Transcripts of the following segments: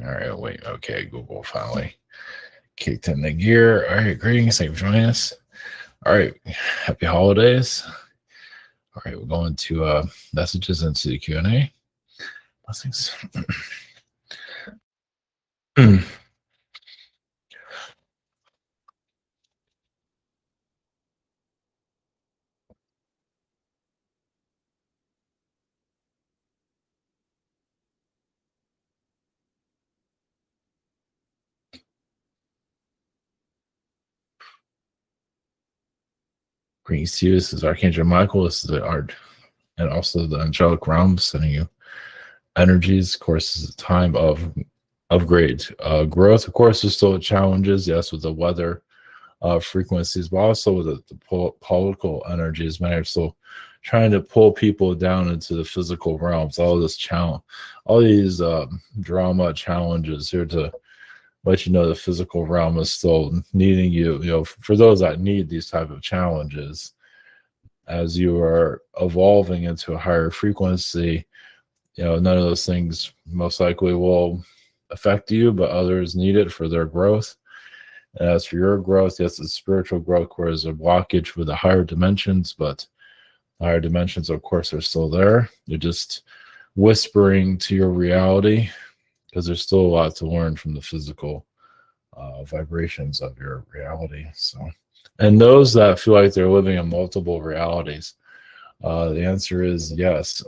All right, wait. Okay, Google finally kicked in the gear. All right, greetings. Thank you for joining us. All right, happy holidays. All right, we're going to messages into the Q&A. Blessings. Greetings to you. This is Archangel Michael. This is the art and also the angelic realm sending you energies. Of course, this is a time of great growth. Of course, there's still challenges, yes, with the weather frequencies, but also with the political energies. Many are still trying to pull people down into the physical realms. All this challenge, all these drama challenges here to let you know the physical realm is still needing you. You know, for those that need these type of challenges, as you are evolving into a higher frequency, you know, none of those things most likely will affect you, but others need it for their growth. And as for your growth, yes, it's spiritual growth, where there's a blockage with the higher dimensions, but the higher dimensions, of course, are still there. You're just whispering to your reality, because there's still a lot to learn from the physical vibrations of your reality. So, and those that feel like they're living in multiple realities, the answer is yes.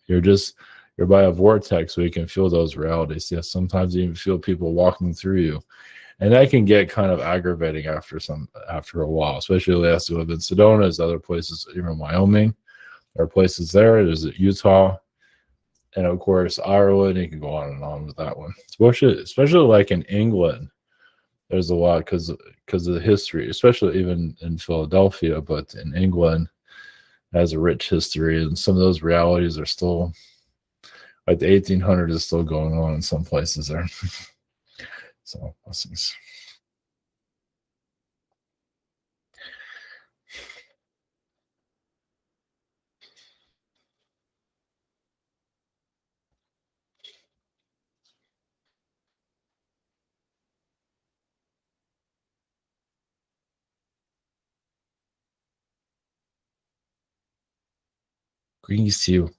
You're by a vortex where you can feel those realities. Yes, sometimes you even feel people walking through you, and that can get kind of aggravating after a while, especially as we live in Sedona, there's other places, even Wyoming, there are places there. There's Utah, and of course Ireland. You can go on and on with that one, especially like in England. There's a lot because of the history, especially even in Philadelphia, but in England has a rich history, and some of those realities are still, like the 1800s is still going on in some places there. So blessings. Greetings to you.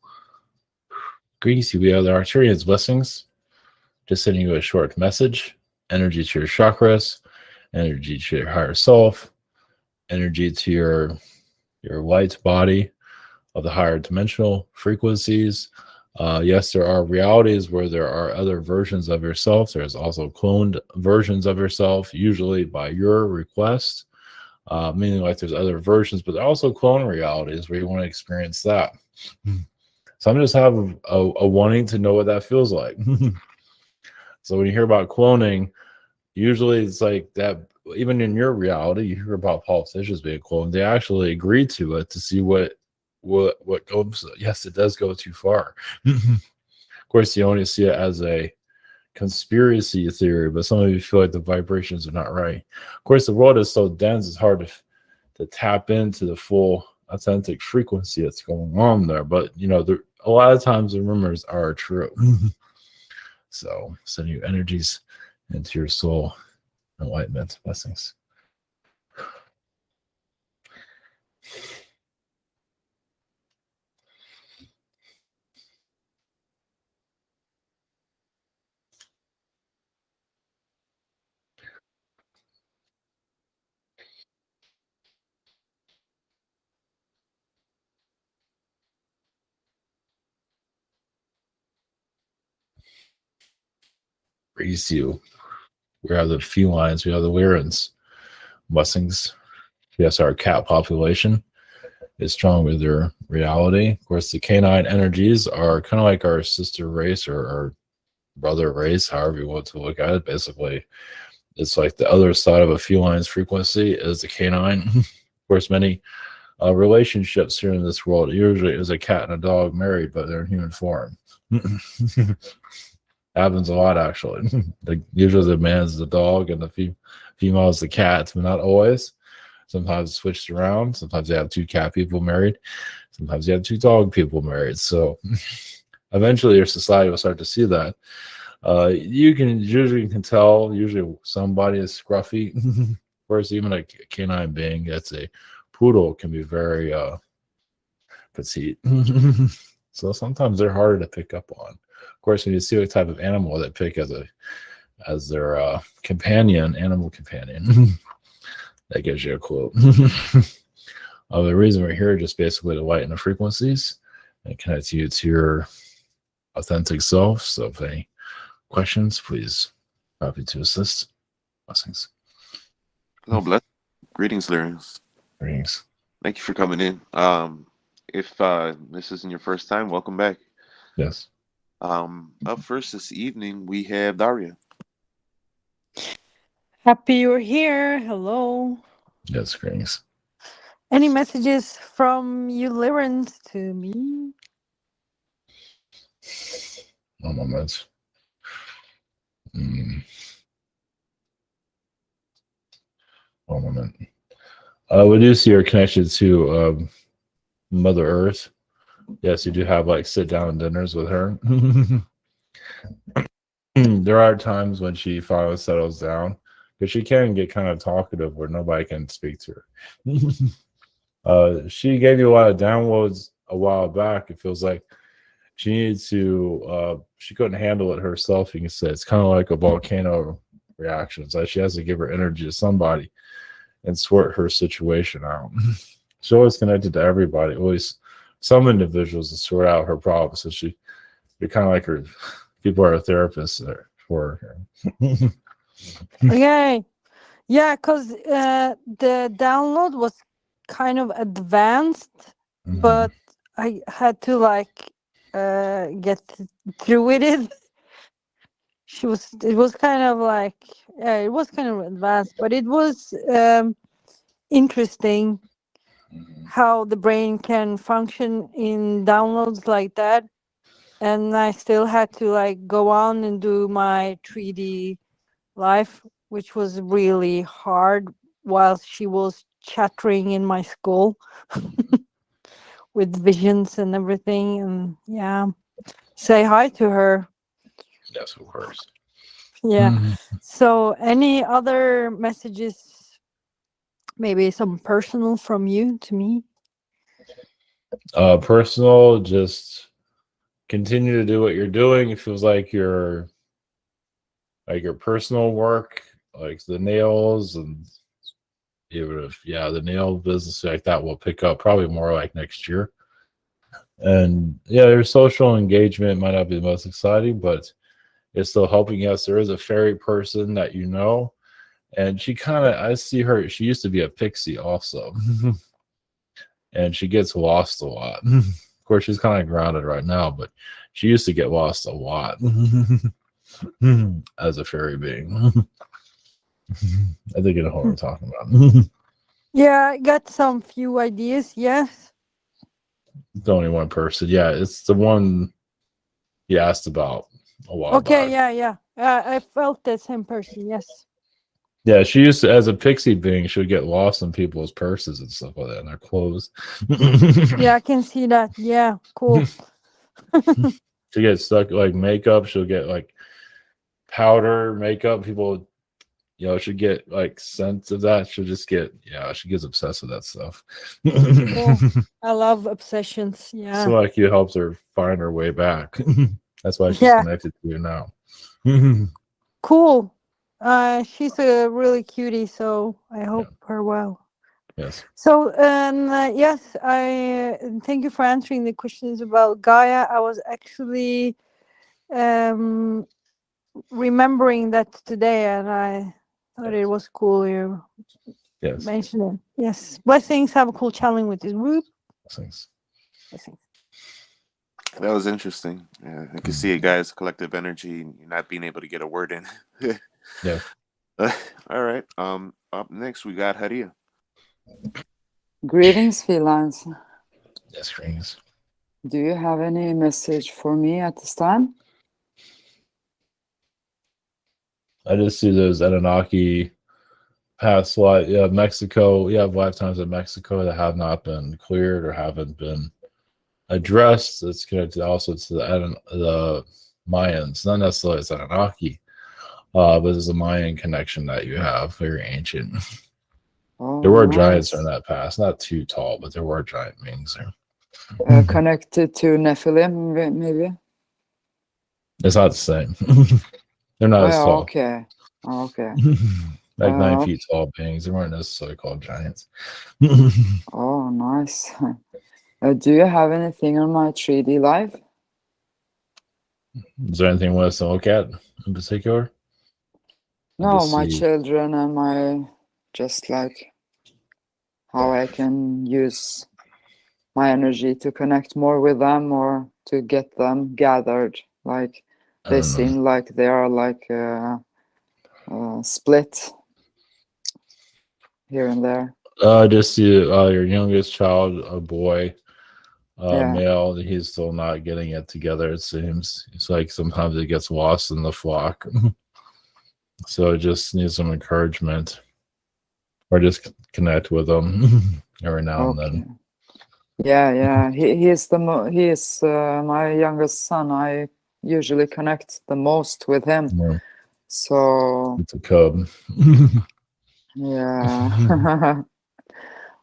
Greetings to you. We have the Arcturians. Blessings. Just sending you a short message. Energy to your chakras, energy to your higher self, energy to your light body of the higher dimensional frequencies. Yes, there are realities where there are other versions of yourself. There's also cloned versions of yourself, usually by your request, meaning like there's other versions, but there are also clone realities where you want to experience that. Some just have a wanting to know what that feels like. So when you hear about cloning, usually it's like that. Even in your reality, you hear about politicians being cloned. They actually agree to it to see what goes. Yes, it does go too far. Of course, you only see it as a conspiracy theory, but some of you feel like the vibrations are not right. Of course, the world is so dense; it's hard to tap into the full authentic frequency that's going on there. But you know, a lot of times the rumors are true. So send you energies into your soul, enlightenment, blessings. Praise you. We have the felines, we have the Lyrans, blessings. Yes, our cat population is strong with their reality. Of course, the canine energies are kind of like our sister race or our brother race, however you want to look at it. Basically, it's like the other side of a feline's frequency is the canine. Of course, many relationships here in this world usually is a cat and a dog married, but they're in human form. Happens a lot, actually. Usually the man is the dog and the female is the cat, but not always. Sometimes it's switched around. Sometimes you have two cat people married. Sometimes you have two dog people married. So eventually your society will start to see that. You can usually tell. Usually, somebody is scruffy. Whereas even a canine being that's a poodle can be very petite. So sometimes they're harder to pick up on. Of course, when you see what type of animal they pick as their companion, animal companion, that gives you a clue. The reason we're here is just basically to lighten the frequencies and connect you to your authentic self. So if any questions, please, happy to assist. Blessings. Hello, bless. Greetings, Lyran. Greetings. Thank you for coming in. If this isn't your first time, welcome back. Yes. Up first this evening, we have Daria. Happy you're here. Hello. Yes, greetings. Any messages from you, Lyran, to me? One moment. One moment. We do see your connection to Mother Earth. Yes, you do have like sit down dinners with her. There are times when she finally settles down, because she can get kind of talkative where nobody can speak to her. She gave you a lot of downloads a while back. It feels like she needed to, she couldn't handle it herself. You can say it's kind of like a volcano reaction. It's like she has to give her energy to somebody and sort her situation out. She's always connected to everybody, always some individuals to sort out her problems. So you're kind of like her, people are a therapist for her. Okay. Yeah, because the download was kind of advanced, but I had to like get through with it. It was kind of like, yeah, it was kind of advanced, but it was interesting how the brain can function in downloads like that. And I still had to like go on and do my 3D life, which was really hard while she was chattering in my skull with visions and everything. And yeah, say hi to her. Yes, of course. Yeah. So any other messages, maybe some personal from you to me? Personal, just continue to do what you're doing. It feels like your personal work, like the nails and the nail business like that will pick up probably more like next year. And yeah, your social engagement might not be the most exciting, but it's still helping us. There is a fairy person that you know, and I see her, she used to be a pixie also. And she gets lost a lot. Of course, she's kind of grounded right now, but she used to get lost a lot as a fairy being. I think you know what we're talking about. Yeah, I got some few ideas. Yes. It's only one person. Yeah, it's the one you asked about a while back. Okay, yeah. I felt the same person. Yes. Yeah, she used to, as a pixie being, she would get lost in people's purses and stuff like that, and their clothes. Yeah, I can see that. Yeah, cool. She gets stuck like makeup. She'll get like powder makeup. People, should get like scents of that. She gets obsessed with that stuff. Cool. I love obsessions. Yeah. So like you helps her find her way back. That's why she's connected to you now. Cool. She's a really cutie, so I hope her well. Yes. So, yes, I thank you for answering the questions about Gaia. I was actually remembering that today, and I thought it was cool you mentioned it. Yes. Blessings. Have a cool challenge with this group. Blessings. That was interesting. Yeah, I can see it, guys. Collective energy, not being able to get a word in. Yeah. All right. Up next, we got Daria. Greetings, Felines. Yes, greetings. Do you have any message for me at this time? I just see those Anunnaki past life. Yeah, Mexico. You have lifetimes in Mexico that have not been cleared or haven't been addressed. It's connected also to the Mayans, not necessarily as an Anunnaki, but there's a Mayan connection that you have, very ancient. Oh, There were nice. giants in that past, not too tall, but there were giant beings there. Connected to Nephilim, maybe? It's not the same. They're not as Oh, tall. okay. Okay. Like 9 feet tall beings. They weren't necessarily called giants. Oh, nice. Do you have anything on my 3D live? Is there anything with us to look at in particular? No, Just my see. children and my, just like how I can use my energy to connect more with them or to get them gathered. Like I they don't know. seem like they are like split here and there. Just see your youngest child, a boy, Yeah. male. He's still not getting it together. It seems it's like sometimes it gets lost in the flock. So it just needs some encouragement, or just connect with them every now and then. Yeah. He is my youngest son. I usually connect the most with him. Yeah, So it's a cub. yeah.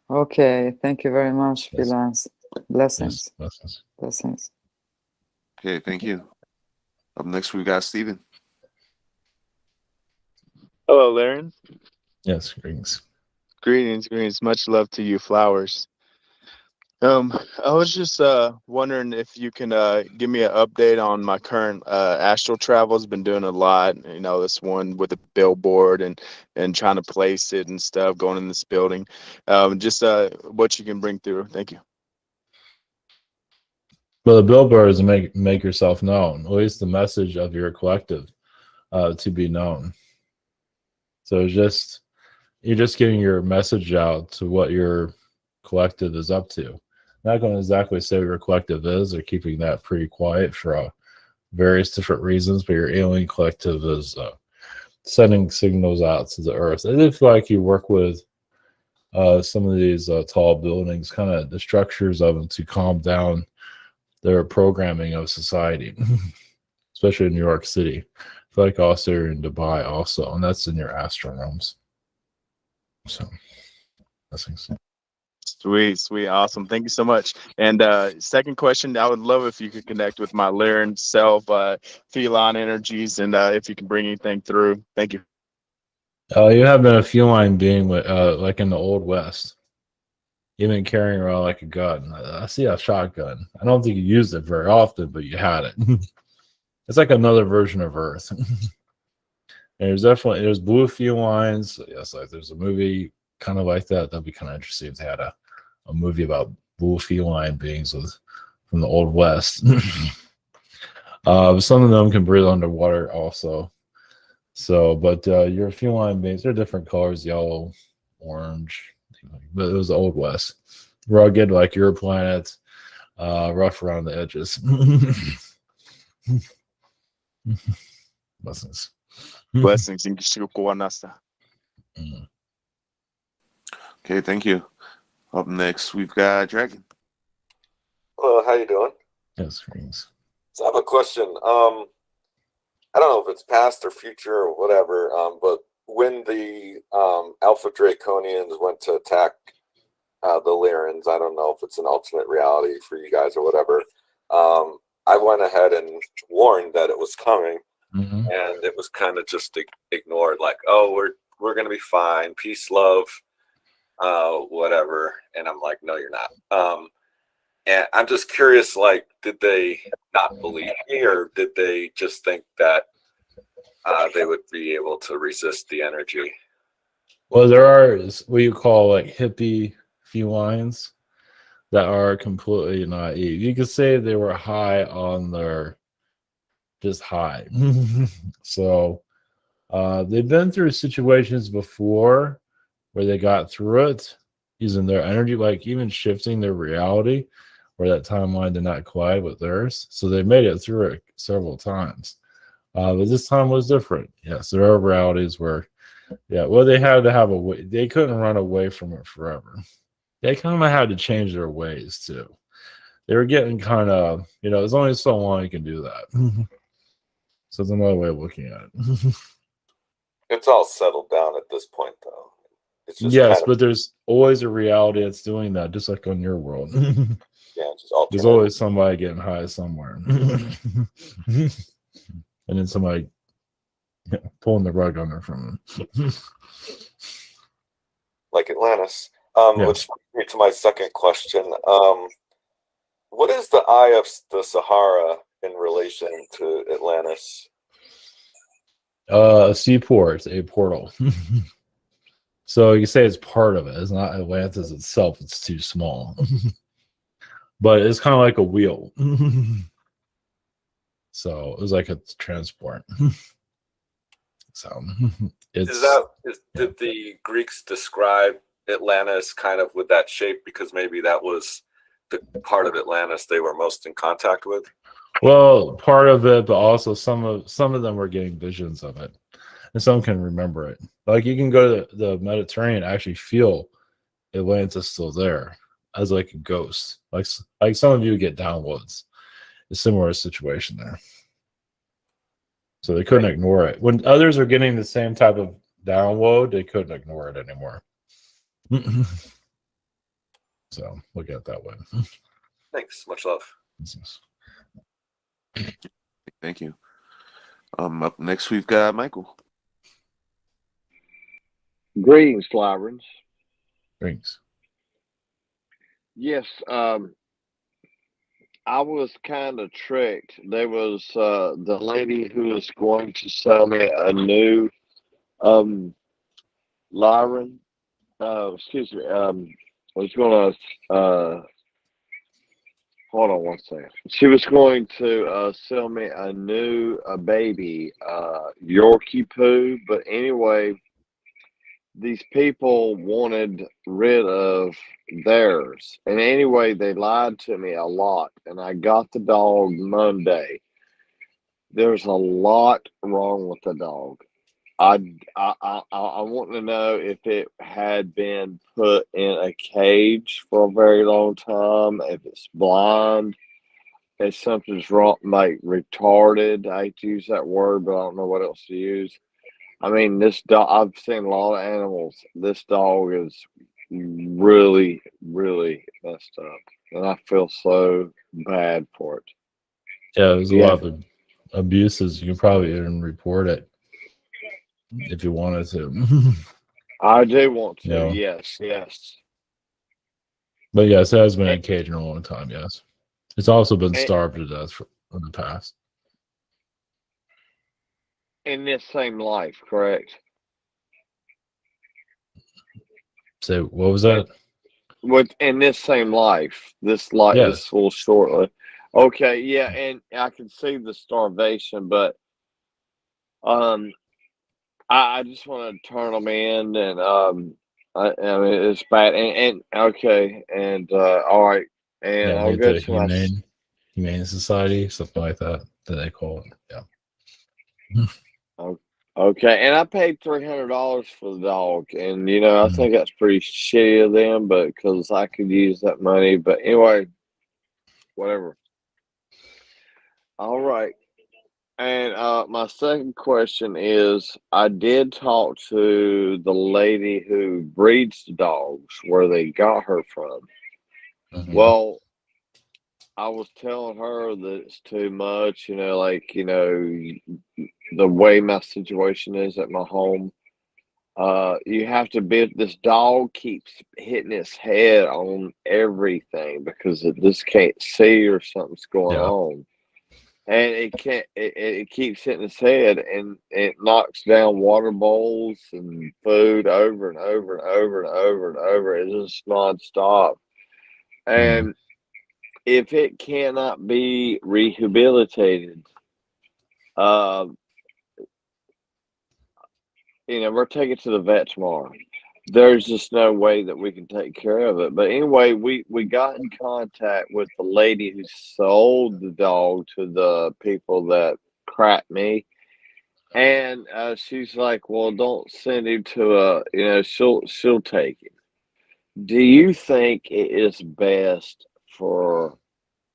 Okay. Thank you very much, Yes. Felines. Blessings. Yes. Blessings. Okay, thank you. Up next, we got Steven. Hello, Lyran. Yes, greetings. Greetings. Much love to you, flowers. I was just wondering if you can give me an update on my current astral travels. Been doing a lot, this one with a billboard and trying to place it and stuff, going in this building. Just what you can bring through. Thank you. Well, the billboard is to make yourself known, at least the message of your collective to be known. So you're just getting your message out to what your collective is up to. Not going to exactly say what your collective is, or keeping that pretty quiet for various different reasons, but your alien collective is sending signals out to the earth. I did feel like you work with some of these tall buildings, kind of the structures of them, to calm down their programming of society, especially in New York City. I feel like also in Dubai also, and that's in your astral realms. So, blessings. Sweet, awesome. Thank you so much. And second question, I would love if you could connect with my Lyran self, feline energies, and if you can bring anything through. Thank you. You have been a feline being with, like in the Old West. You've been carrying around like a gun. I see a shotgun. I don't think you used it very often, but you had it. It's like another version of Earth. And there's blue felines. Yes, like there's a movie kind of like that. That'd be kind of interesting if they had a movie about blue feline beings from the Old West. Some of them can breathe underwater also. So, but your feline beings, they're different colors: yellow, orange. But it was the Old West, rugged like your planet, rough around the edges. Blessings. Blessings. Okay, thank you. Up next, we've got Dragon. Hello, how you doing? Yes, greetings. So I have a question. I don't know if it's past or future or whatever, but when the Alpha Draconians went to attack the Lyrans, I don't know if it's an alternate reality for you guys or whatever. I went ahead and warned that it was coming, and it was kind of just ignored, like, oh, we're gonna be fine, peace, love, whatever. And I'm like, no, you're not. And I'm just curious, like, did they not believe me, or did they just think that they would be able to resist the energy? Well, there are what you call like hippie felines that are completely naive. You could say they were high on their just high. So they've been through situations before where they got through it using their energy, like even shifting their reality where that timeline did not collide with theirs. So they made it through it several times. But this time was different. Yes, there are realities where, they had to have a way. They couldn't run away from it forever. They kind of had to change their ways too. They were getting kind of, there's only so long you can do that. So it's another way of looking at it. It's all settled down at this point, though. It's just Yes, kind of, but there's always a reality that's doing that, just like on your world. yeah, just alternate. There's always somebody getting high somewhere. And then somebody pulling the rug under from them. Like Atlantis. Yeah. Which brings me to my second question. What is the Eye of the Sahara in relation to Atlantis? A seaport, a portal. So you say it's part of it. It's not Atlantis itself. It's too small. But it's kind of like a wheel. So it was like a transport. So it's did the Greeks describe Atlantis kind of with that shape because maybe that was the part of Atlantis they were most in contact with? well, part of it, but also some of them were getting visions of it. And some can remember it. Like you can go to the Mediterranean and actually feel Atlantis still there as like a ghost. Like some of you get downloads. A similar situation there. So they couldn't ignore it. When others are getting the same type of download, they couldn't ignore it anymore. So look at it that way. Thanks. Much love. Thank you. Up next we've got Michael. Greetings, Lyran. Thanks. Yes, I was kind of tricked. There was the lady who was going to sell me a new Lyran. Excuse me. Was going to hold on one second. She was going to sell me a new baby Yorkie poo. But anyway, these people wanted rid of theirs. And anyway, they lied to me a lot. And I got the dog Monday. There's a lot wrong with the dog. I want to know if it had been put in a cage for a very long time, if it's blind, if something's wrong, like retarded. I hate to use that word, but I don't know what else to use. I mean, this dog, I've seen a lot of animals. This dog is really, really messed up. And I feel so bad for it. Yeah, there's a lot of abuses. You can probably even report it if you wanted to. I do want to, Yeah. yes. But yes, it has been in a cage in a long time, yes. It's also been starved to death in the past. In this same life, correct? Say, what was that? In this same life, this life Yes. is full shortly. Okay, yeah, and I can see the starvation, but I just want to turn them in, and I mean it's bad, and okay, and all right, and Yeah, I'll go the to humane society, something like that they call it. Yeah. Okay, and I paid $300 for the dog, and I think that's pretty shitty of them, but because I could use that money. But anyway, whatever. All right, and my second question is: I did talk to the lady who breeds the dogs, where they got her from. Well, I was telling her that it's too much, the way my situation is at my home. You have to be. This dog keeps hitting its head on everything because it just can't see or something's going on, and it can't. It keeps hitting its head, and it knocks down water bowls and food over and over and over and over and over. It's just nonstop, and if it cannot be rehabilitated, we're taking it to the vet tomorrow. There's just no way that we can take care of it. But anyway, we got in contact with the lady who sold the dog to the people that crapped me. And she's like, well, don't send him to she'll take him. Do you think it is best for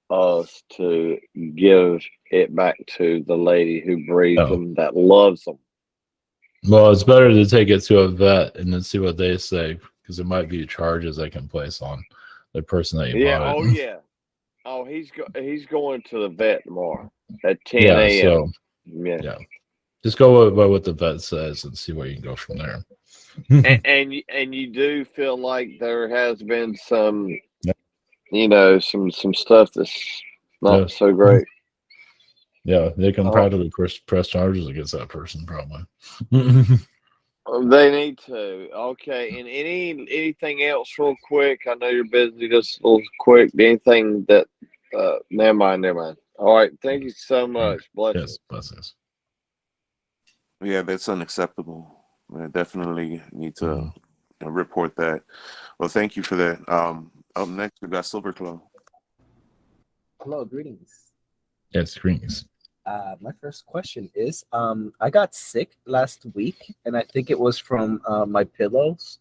us to give it back to the lady who breeds Oh. them, that loves them. Well, it's better to take it to a vet and then see what they say, because there might be charges they can place on the person that you Yeah. bought it. Oh yeah. Oh, he's going to the vet tomorrow at 10 Yeah, a.m. so Yeah. just go by what the vet says and see where you can go from there. And you do feel like there has been some, Yeah. some stuff that's not Yeah. so great. Yeah, they can Oh. probably press charges against that person, probably. They need to. Okay, and anything else, real quick? I know you're busy. Just a little quick. Anything that? Never mind. All right. Thank you so much. Blessings. Yes, blessings. Yeah, that's unacceptable. I definitely need to report that. Well, thank you for that. Up next, we got Silver Claw. Hello, greetings. Yes, greetings. My first question is, I got sick last week, and I think it was from my pillows.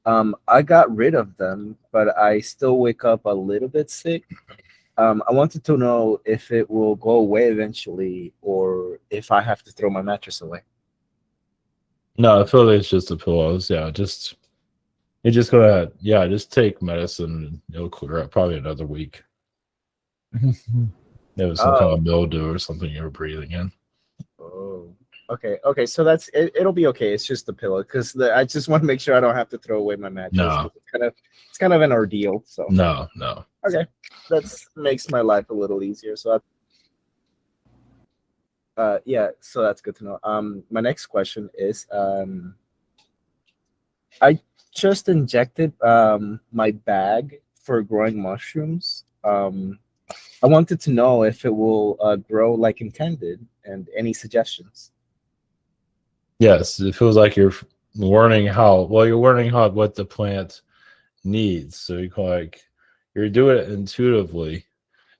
I got rid of them, but I still wake up a little bit sick. I wanted to know if it will go away eventually, or if I have to throw my mattress away. No, I feel like it's just the pillows. Yeah, just take medicine and it'll clear up probably another week. There was some kind of mildew or something you were breathing in. Oh, okay. So that's it. It'll be okay. It's just the pillow, because I just want to make sure I don't have to throw away my mattress. No. It's kind of an ordeal. So No. okay, that makes my life a little easier. So yeah, so that's good to know. My next question is, I just injected my bag for growing mushrooms. I wanted to know if it will grow like intended, and any suggestions. Yes, it feels like you're learning what the plant needs. So you're doing it intuitively.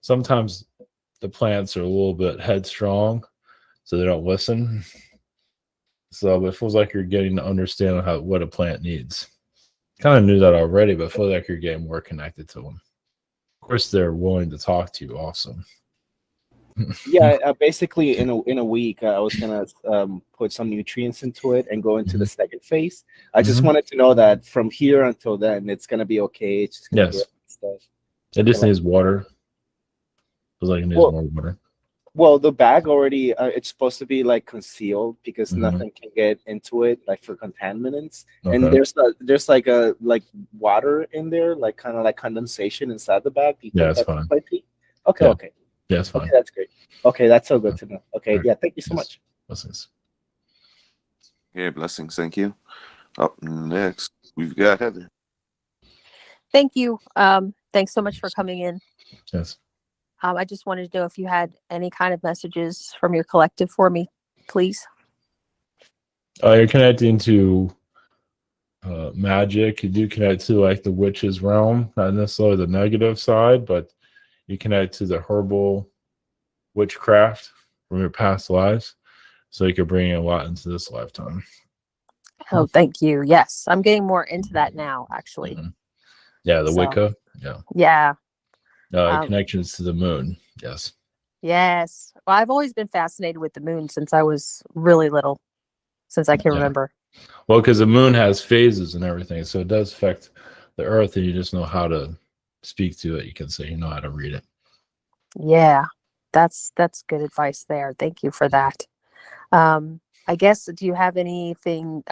Sometimes the plants are a little bit headstrong, so they don't listen. So it feels like you're getting to understand what a plant needs. Kind of knew that already, but I feel like you're getting more connected to them. Of course, they're willing to talk to you also. Yeah, basically in a week, I was gonna put some nutrients into it and go into the second phase. I just wanted to know that from here until then, it's gonna be okay. It's just gonna grow and stuff. It just needs water. Feels like it needs more water. Well, the bag already, it's supposed to be like concealed, because nothing can get into it, like for contaminants. Okay. And there's like water in there, like kind of like condensation inside the bag. Yeah, it's fine. Okay. Yeah. Okay. Yeah, it's fine. Okay, that's great. Okay, that's so good to know. Okay, yeah, thank you so much. Blessings. Yeah, blessings. Thank you. Up next, we've got Heather. Thank you. Thanks so much for coming in. Yes. I just wanted to know if you had any kind of messages from your collective for me, please. You're connecting to magic. You do connect to like the witch's realm, not necessarily the negative side, but you connect to the herbal witchcraft from your past lives. So you could bring a lot into this lifetime. Oh, thank you. Yes, I'm getting more into that now, actually. Yeah, the Wicca. Yeah. Connections to the moon. Yes. Yes. Well, I've always been fascinated with the moon since I was really little, since I can remember. Well, because the moon has phases and everything, so it does affect the earth, and you just know how to speak to it. You can say you know how to read it. Yeah, that's good advice there. Thank you for that. I guess, do you have anything,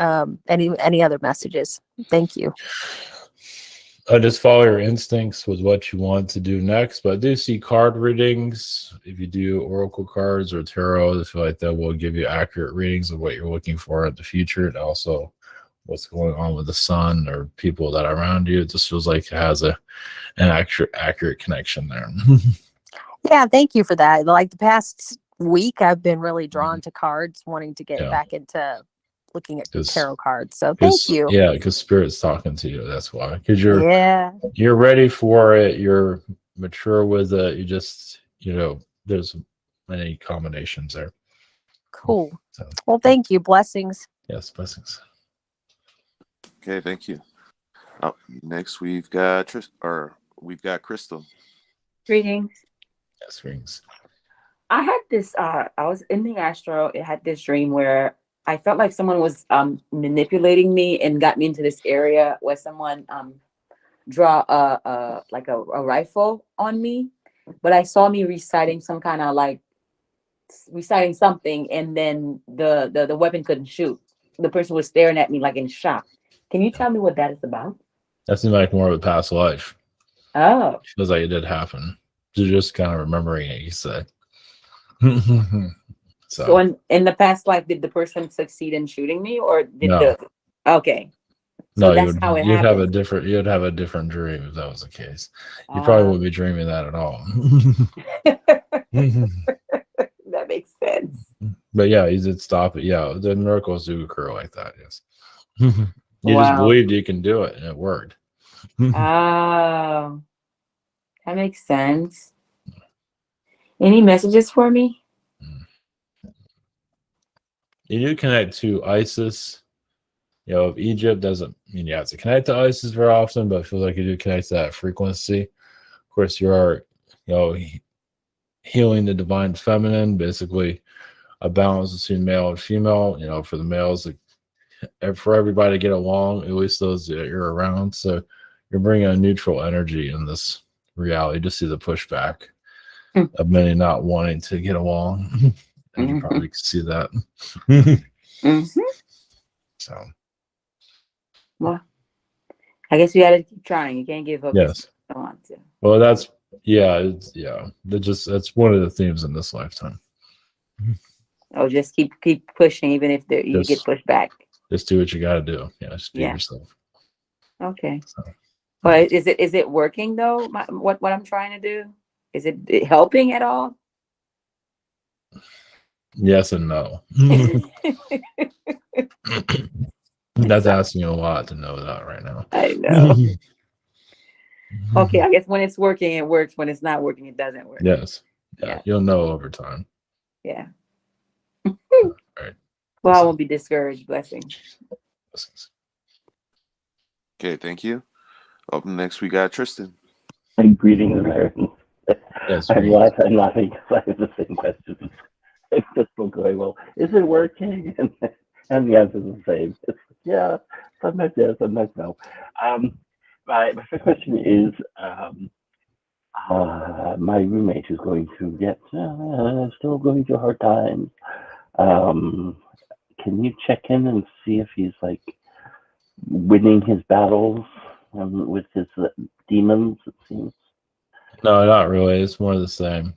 any other messages? Thank you. Just follow your instincts with what you want to do next. But I do see card readings. If you do oracle cards or tarot, I feel like that will give you accurate readings of what you're looking for in the future, and also what's going on with the sun or people that are around you. It just feels like it has an accurate connection there. Yeah, thank you for that. Like the past week, I've been really drawn to cards, wanting to get back into looking at tarot cards. So thank you. Yeah, because Spirit's talking to you. That's why. Because you're ready for it. You're mature with it. You just, there's many combinations there. Cool. So, well, thank you. Blessings. Yes, blessings. Okay, thank you. Up next, we've got Crystal. Greetings. Yes, greetings. I had this. I was in the astro. It had this dream where I felt like someone was manipulating me and got me into this area where someone draw a rifle on me, but I saw me reciting some kind of like reciting something, and then the weapon couldn't shoot. The person was staring at me like in shock. Can you tell me what that is about? That seems like more of a past life. Oh, Feels like it did happen. You're just kind of remembering it, you said. so in the past life, did the person succeed in shooting me, or did No. Okay. No, So that's how it you'd have a happened. different dream if that was the case. You Ah. probably wouldn't be dreaming that at all. That makes sense. But yeah, he did stop it. Yeah, the miracles do occur like that. Yes. You just Wow. believed you can do it, and it worked. Oh, that makes sense. Any messages for me? You do connect to Isis. You know, if Egypt doesn't mean you have to connect to Isis very often, but I feel like you do connect to that frequency. Of course, you are, healing the divine feminine, basically a balance between male and female. You know, for the males, for everybody to get along, at least those that you're around. So you're bringing a neutral energy in this reality. Just see the pushback of many not wanting to get along. And you probably can see that. So, well, I guess you got to keep trying. You can't give up. Yes. You don't want to. Well, that's that's one of the themes in this lifetime. Oh, just keep pushing, even if you get pushed back. Just do what you got to do. Yeah, just be yourself. Okay. So. But is it working though? What I'm trying to do, is it helping at all? Yes and no. That's asking you a lot to know that right now. I know. Okay, I guess when it's working, it works. When it's not working, it doesn't work. Yes. Yeah. You'll know over time. Yeah. All right. Well, I won't be discouraged. Blessings. Okay, thank you. Up next, we got Tristan. Greetings, Americans. Yes, I'm laughing because I have the same questions. It's just still going, well, is it working? And the answer is the same. It's, yeah, sometimes yes, sometimes no. My first question is, my roommate is going through still going through hard times. Can you check in and see if he's like winning his battles with his demons, it seems? No, not really. It's more the same.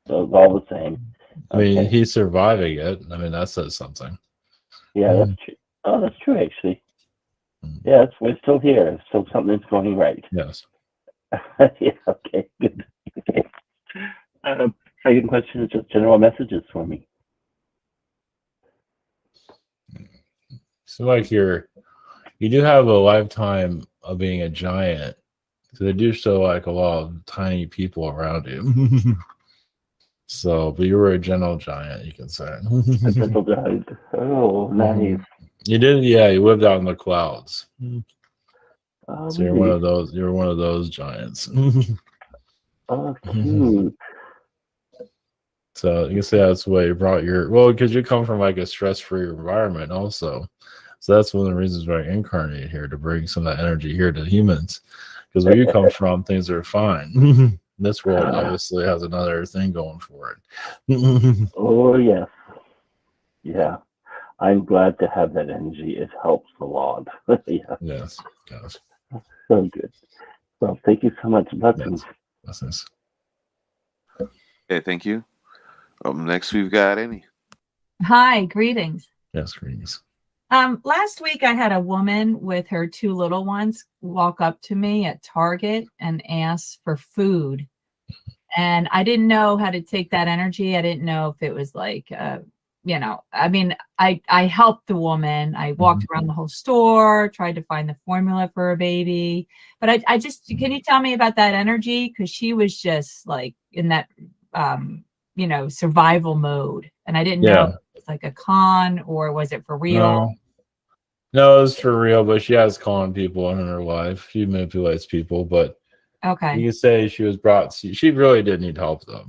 So it's all the same. I mean, he's surviving it. I mean, that says something. Yeah, that's true. Oh, that's true, actually. Yeah, we're still here, so something's going right. Yes. Yeah, okay, good. Okay. Second question is just general messages for me. So, like, you do have a lifetime of being a giant. So they do show like a lot of tiny people around you. So, but you were a gentle giant, you can say. A gentle giant. Oh, nice. You did, yeah. You lived out in the clouds. So you're really? one of those. You're one of those giants. Oh, cute. So you can say that's the way you brought because you come from like a stress-free environment, also. So that's one of the reasons why I incarnated here, to bring some of that energy here to humans. Because where you come from, things are fine. This world obviously has another thing going for it. Oh, yes. Yeah. I'm glad to have that energy. It helps a lot. Yeah. Yes. So good. Well, thank you so much. Blessings. Blessings. Okay, thank you. Up next, we've got Annie. Hi, greetings. Yes, greetings. Last week I had a woman with her two little ones walk up to me at Target and ask for food. And I didn't know how to take that energy. I didn't know if it was like, I mean, I helped the woman. I walked around the whole store, tried to find the formula for a baby. But I just, can you tell me about that energy? Because she was just like in that, survival mode. And I didn't know if it was like a con or was it for real? No, it's for real, but she has con people in her life. She manipulates people, but okay. You can say she was brought, she really did need help though.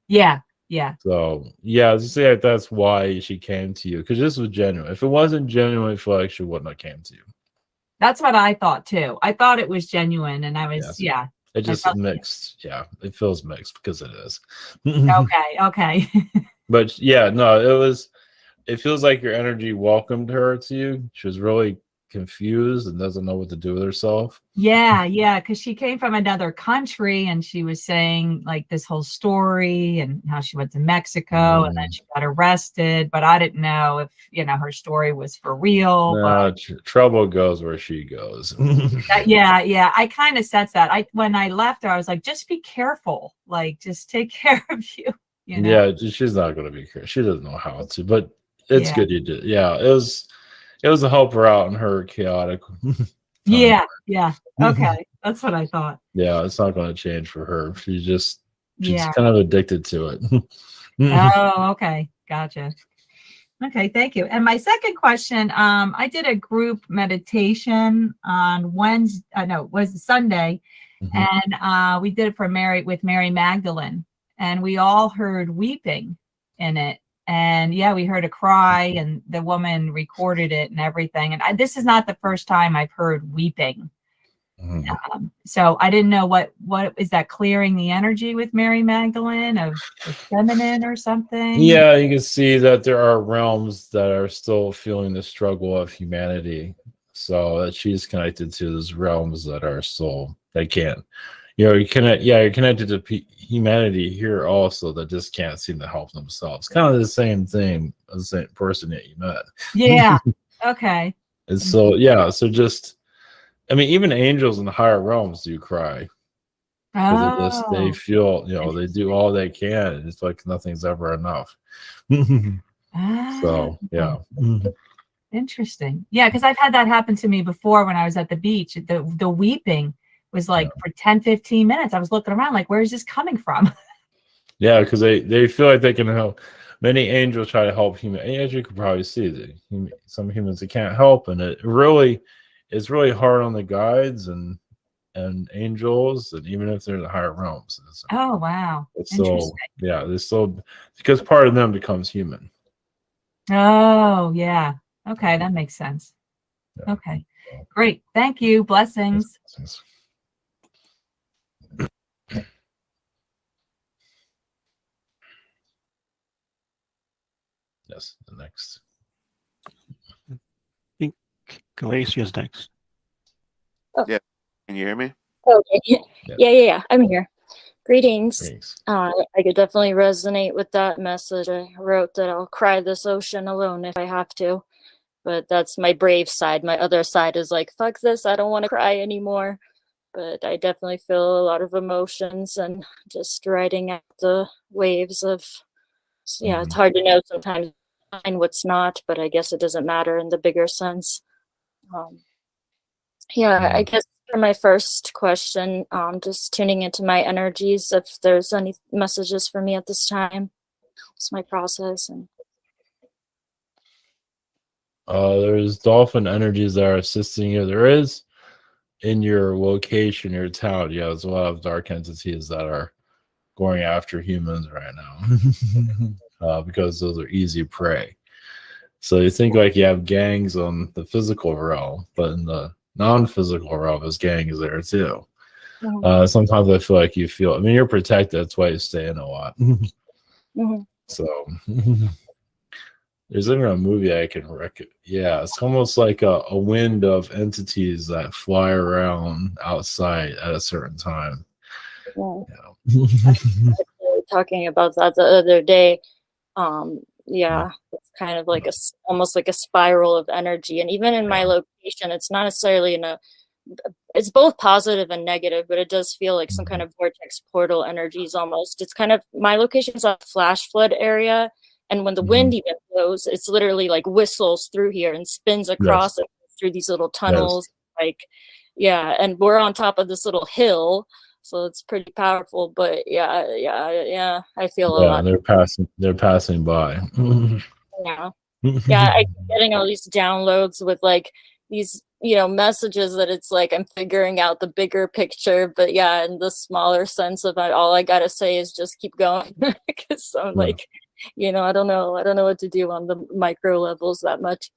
Yeah. Yeah. So yeah, just say like that's why she came to you, because this was genuine. If it wasn't genuine, I feel like she wouldn't have came to you. That's what I thought too. I thought it was genuine, and I was Yes. yeah. It I just felt- mixed. Yeah, it feels mixed because it is. Okay. But yeah, no, it feels like your energy welcomed her to you. She was really confused and doesn't know what to do with herself. Yeah, because she came from another country, and she was saying like this whole story and how she went to Mexico and then she got arrested. But I didn't know if her story was for real. No, trouble goes where she goes. Yeah. I kind of sensed that. When I left her, I was like, just be careful. Like, just take care of you. Yeah, she's not going to be careful. She doesn't know how to, but it's good you did. Yeah, it was to help her out in her chaotic. Yeah. Okay, that's what I thought. Yeah, it's not going to change for her. She's Yeah. kind of addicted to it. Oh, okay, gotcha. Okay, thank you. And my second question, I did a group meditation on Wednesday. No, it was Sunday, and we did it for with Mary Magdalene, and we all heard weeping in it. And yeah, we heard a cry, and the woman recorded it and everything. And this is not the first time I've heard weeping. So I didn't know what is that, clearing the energy with Mary Magdalene of the feminine or something? Yeah, you can see that there are realms that are still feeling the struggle of humanity. So that she's connected to those realms that are still, they can't. You're connected to humanity here also that just can't seem to help themselves. Kind of the same thing as the same person that you met. Yeah. Okay. And so, so just, I mean, even angels in the higher realms do cry. Because they feel, they do all they can. And it's like nothing's ever enough. So, yeah. Interesting. Yeah, because I've had that happen to me before when I was at the beach. The weeping was like for 10, 15 minutes. I was looking around like, where is this coming from? Yeah, because they feel like they can help. Many angels try to help humans. As you can probably see, some humans they can't help, and it's really hard on the guides and angels, and even if they're in the higher realms. Oh wow! It's still, they're still, because part of them becomes human. Oh yeah. Okay, that makes sense. Yeah. Okay, great. Thank you. Blessings. Yes, the next. I think Galacia is next. Oh. Yeah. Can you hear me? Okay. Yeah. I'm here. Greetings. I could definitely resonate with that message. I wrote that I'll cry this ocean alone if I have to. But that's my brave side. My other side is like, fuck this. I don't want to cry anymore. But I definitely feel a lot of emotions and just riding out the waves of, it's hard to know sometimes what's not, but I guess it doesn't matter in the bigger sense. I guess for my first question, just tuning into my energies, if there's any messages for me at this time. It's my process. And there's dolphin energies that are assisting you. There is in your location, your town, there's a lot of dark entities that are going after humans right now because those are easy prey. So you think like you have gangs on the physical realm, but in the non-physical realm, there's gangs there too. Sometimes I feel like you're protected. That's why you stay in a lot. So there's even a movie I can recommend. Yeah, it's almost like a wind of entities that fly around outside at a certain time. Talking about that the other day. It's kind of like almost like a spiral of energy. And even in my location, it's not necessarily it's both positive and negative, but it does feel like some kind of vortex portal energies almost. It's kind of, my location is a flash flood area. And when the wind even blows, it's literally like whistles through here and spins across it through these little tunnels. And we're on top of this little hill. So it's pretty powerful, but I feel a lot. They're passing by. I'm getting all these downloads with like these messages that it's like I'm figuring out the bigger picture, but yeah, in the smaller sense of it, all I gotta say is just keep going. Because I'm like, I don't know what to do on the micro levels that much.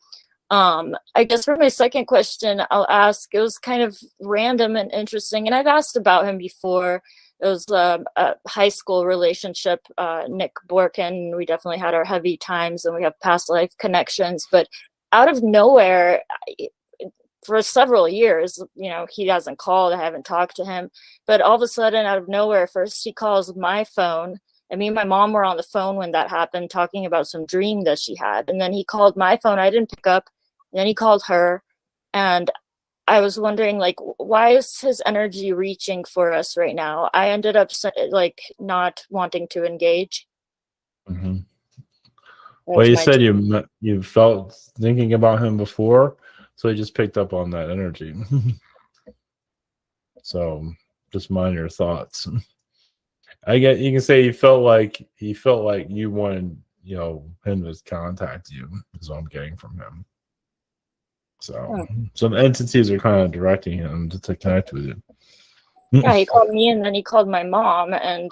I guess for my second question, I'll ask, it was kind of random and interesting, and I've asked about him before. It was a high school relationship, Nick Borkin. We definitely had our heavy times and we have past life connections, but out of nowhere, for several years, he hasn't called. I haven't talked to him, but all of a sudden, out of nowhere, first he calls my phone. And me and my mom were on the phone when that happened, talking about some dream that she had. And then he called my phone. I didn't pick up. And then he called her. And I was wondering, like, why is his energy reaching for us right now? I ended up not wanting to engage. Mm-hmm. Well, you said you felt thinking about him before, so he just picked up on that energy. So just mind your thoughts. You can say he felt like you wanted, him to contact you, is what I'm getting from him. So some entities are kind of directing him to connect with you. Yeah, he called me and then he called my mom, and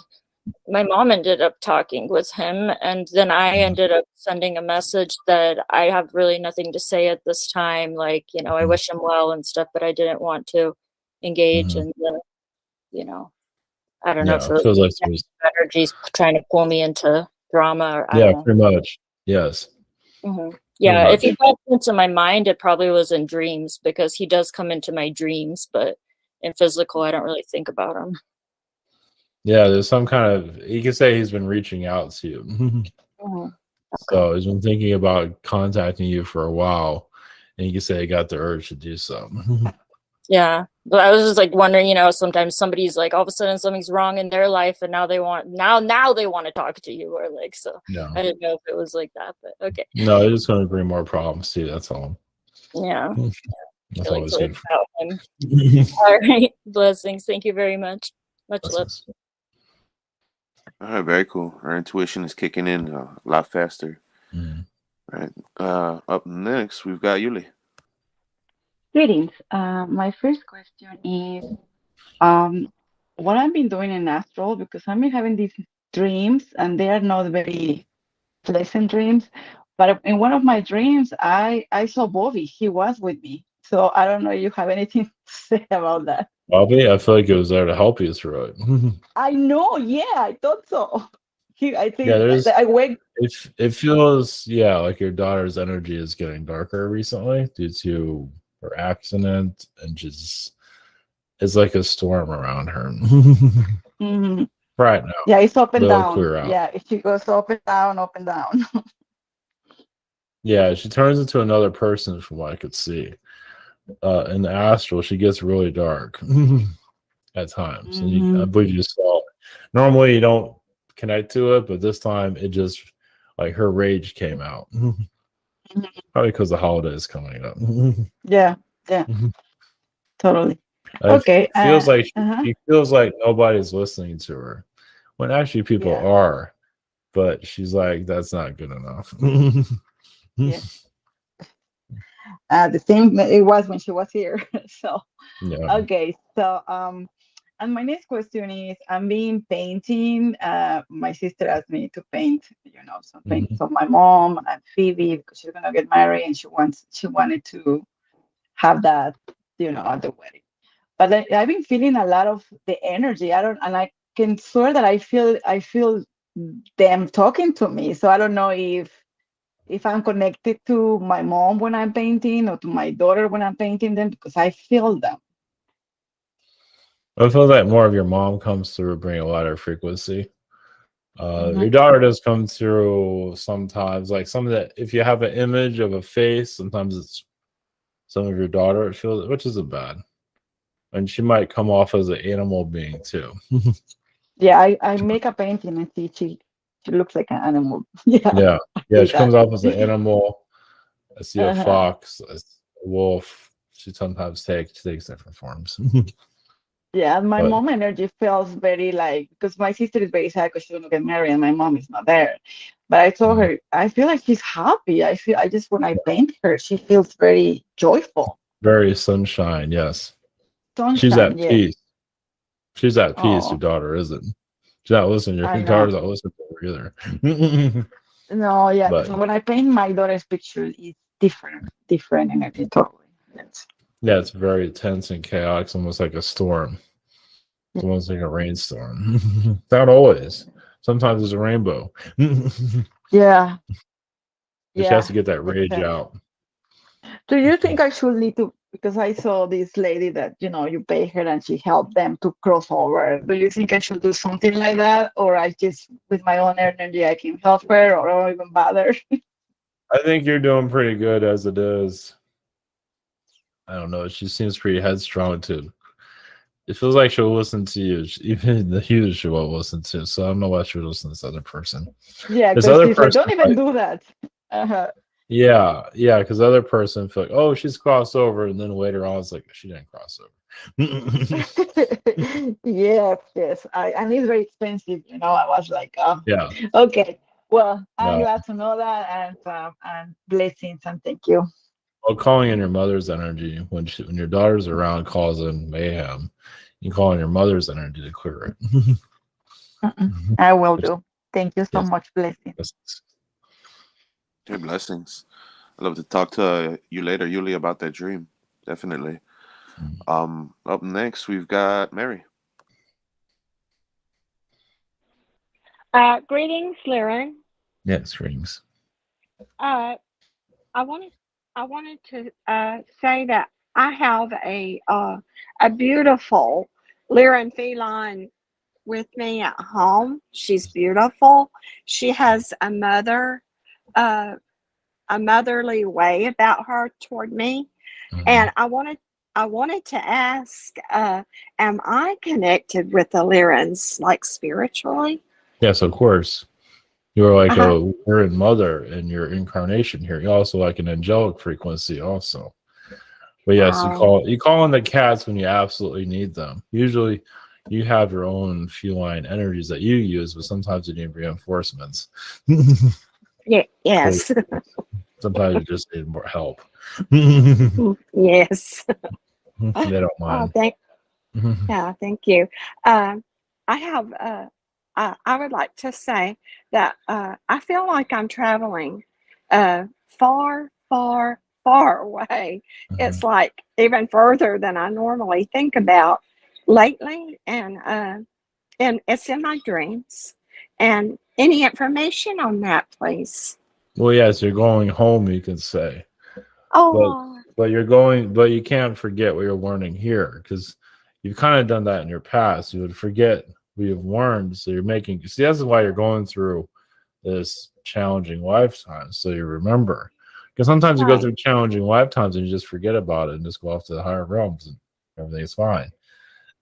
my mom ended up talking with him, and then I ended up sending a message that I have really nothing to say at this time. Like, I wish him well and stuff, but I didn't want to engage in the, I don't know if it feels like there's energies trying to pull me into drama, or I don't know. pretty much. Yes. Mm-hmm. Yeah, if he popped into my mind, it probably was in dreams, because he does come into my dreams, but in physical, I don't really think about him. Yeah, there's some kind of, you could say he's been reaching out to you. Okay. So he's been thinking about contacting you for a while, and you could say he got the urge to do so. Yeah, but I was just like wondering, sometimes somebody's like, all of a sudden something's wrong in their life, and now they want to talk to you, or like, so I didn't know if it was like that, but okay. No, it's just going to bring more problems to you. That's all. Yeah. That's Really always good. about him. All right, blessings. Thank you very much. Much love. All right, very cool. Our intuition is kicking in a lot faster. Right. Up next, we've got Yulie. Greetings. My first question is what I've been doing in astral, because I've been having these dreams and they are not very pleasant dreams. But in one of my dreams, I saw Bobby. He was with me. So I don't know if you have anything to say about that. Bobby, I feel like it was there to help you through it. I know. Yeah, I thought so. I think I wake. It feels, like your daughter's energy is getting darker recently due to her accident, and just it's like a storm around her. Right now. Yeah, it's up and down. Clear out. Yeah, she goes up and down, up and down. Yeah, she turns into another person from what I could see. In the astral, she gets really dark at times. And I believe you saw it. Normally you don't connect to it, but this time it just, like, her rage came out. Probably because the holiday is coming up. Yeah, totally. Okay. It feels like she feels like nobody's listening to her, when actually people are, but she's like, that's not good enough. The same it was when she was here. So okay. So and my next question is, I'm being painting. My sister asked me to paint, some paintings of my mom and Phoebe, because she's gonna get married and she wanted to have that, at the wedding. But I've been feeling a lot of the energy. And I can swear that I feel them talking to me. So I don't know if I'm connected to my mom when I'm painting or to my daughter when I'm painting them, because I feel them. I feel like more of your mom comes through, bring a lot of frequency. Your daughter does come through sometimes, like some of that. If you have an image of a face, sometimes it's some of your daughter. It feels, which isn't bad, and she might come off as an animal being too. Yeah, I make a painting and see she looks like an animal. Yeah. She comes off as an animal. I see a fox, a wolf. She sometimes takes different forms. Yeah, my mom energy feels very like, because my sister is very sad because she's gonna get married and my mom is not there. But I told her, I feel like she's happy. I just when I paint her, she feels very joyful. Very sunshine, yes. She's Sunshine, at yes. peace. She's at peace. Your Oh, daughter isn't. She's not listening. Your I know. daughter's not listening to her either. No, yeah. But So when I paint my daughter's picture, it's different energy totally. Yes. yeah, it's very tense and chaotic. It's almost like a storm. It's almost like a rainstorm. Not always. Sometimes it's a rainbow. Yeah, She has yeah. to get that Makes rage sense. out. Do you think I should need to, because I saw this lady that, you pay her and she helped them to cross over. Do you think I should do something like that? Or I just, with my own energy, I can help her or I don't even bother? I think you're doing pretty good as it is. I don't know. She seems pretty headstrong too. It feels like she'll listen to you. Even the huge she won't listen to. So I don't know why she would listen to this other person. Yeah, This because other she's like, person, don't even do that. Uh-huh. yeah, because the other person feel like, oh, she's crossed over, and then later on, it's like she didn't cross over. Yes. And it's very expensive, I was like, Yeah. okay. Well, I'm No. glad to know that, and blessings and thank you. Well, calling in your mother's energy when your daughter's around causing mayhem, you call in your mother's energy to clear it. I will do. Thank you so Yes. much. Blessings. Yes. Hey, blessings. I'd love to talk to you later, Yulie, about that dream. Definitely. Up next, we've got Mary. Greetings, Lyran. Yes, rings. I wanted to say that I have a beautiful Lyran feline with me at home. She's beautiful. She has a motherly way about her toward me, and I wanted to ask, am I connected with the Lyrans, like spiritually? Yes, of course. You're like Uh-huh. a word mother in your incarnation here. You're also like an angelic frequency also. But yes, Wow. you call in the cats when you absolutely need them. Usually you have your own feline energies that you use, but sometimes you need reinforcements. Yeah, yes. So sometimes you just need more help. Yes. They don't mind. Thank you. I have I would like to say that I feel like I'm traveling far, far, far away. It's like even further than I normally think about lately, and it's in my dreams. And any information on that, please? Well, yes, you're going home, you can say. Oh, But you can't forget what you're learning here, because you've kind of done that in your past. You would forget what you've learned, so you're making. See, that's why you're going through this challenging lifetime, so you remember. Because sometimes you go right. through challenging lifetimes and you just forget about it and just go off to the higher realms and everything's fine.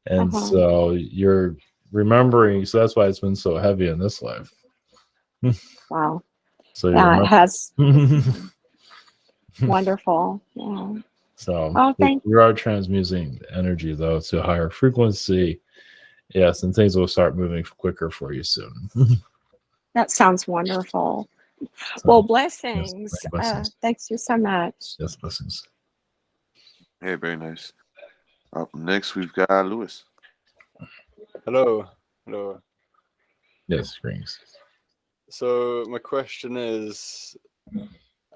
And so you're remembering. So that's why it's been so heavy in this life. Wow. So Yeah, it has. Wonderful. Yeah. So thank you are transmuting energy though to a higher frequency. Yes, and things will start moving quicker for you soon. That sounds wonderful. Well, blessings. Yes, blessings. Thanks you so much. Yes, blessings. Hey, very nice. Up next, we've got Lewis. Hello. Yes, greetings. So my question is,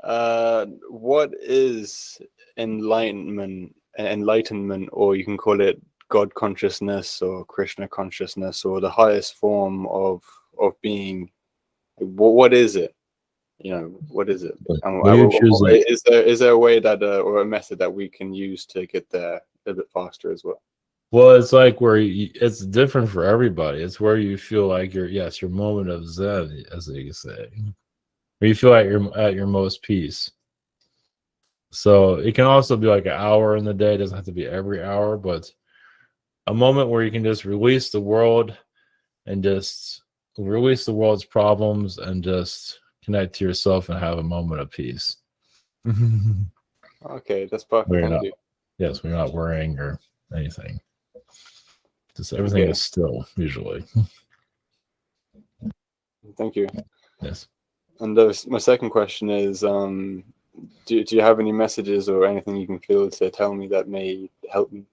what is enlightenment, or you can call it God consciousness or Krishna consciousness, or the highest form of being? What is it? What is it? Is there a way that or a method that we can use to get there a bit faster as well? Well, it's like it's different for everybody. It's where you feel like your moment of zen, as they say, where you feel like you're at your most peace. So it can also be like an hour in the day. It doesn't have to be every hour, but a moment where you can just release the world and just release the world's problems and just connect to yourself and have a moment of peace. Okay, that's perfect. Thank you. Yes, we're not worrying or anything. Just everything is still usually. Thank you. Yes. And my second question is, do you have any messages or anything you can feel to tell me that may help me?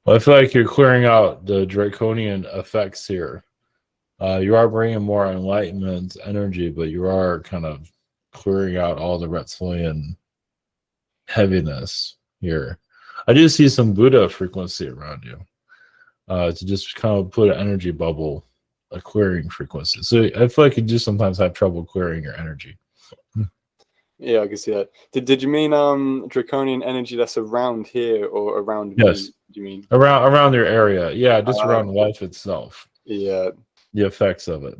Well, I feel like you're clearing out the draconian effects here. You are bringing more enlightenment energy, but you are kind of clearing out all the reptilian heaviness here. I do see some Buddha frequency around you, to just kind of put an energy bubble, a clearing frequency. So I feel like you do sometimes have trouble clearing your energy. Yeah, I can see that. Did you mean draconian energy that's around here or around Yes. me? Do you mean Around your area? Yeah, just around life itself. Yeah. The effects of it.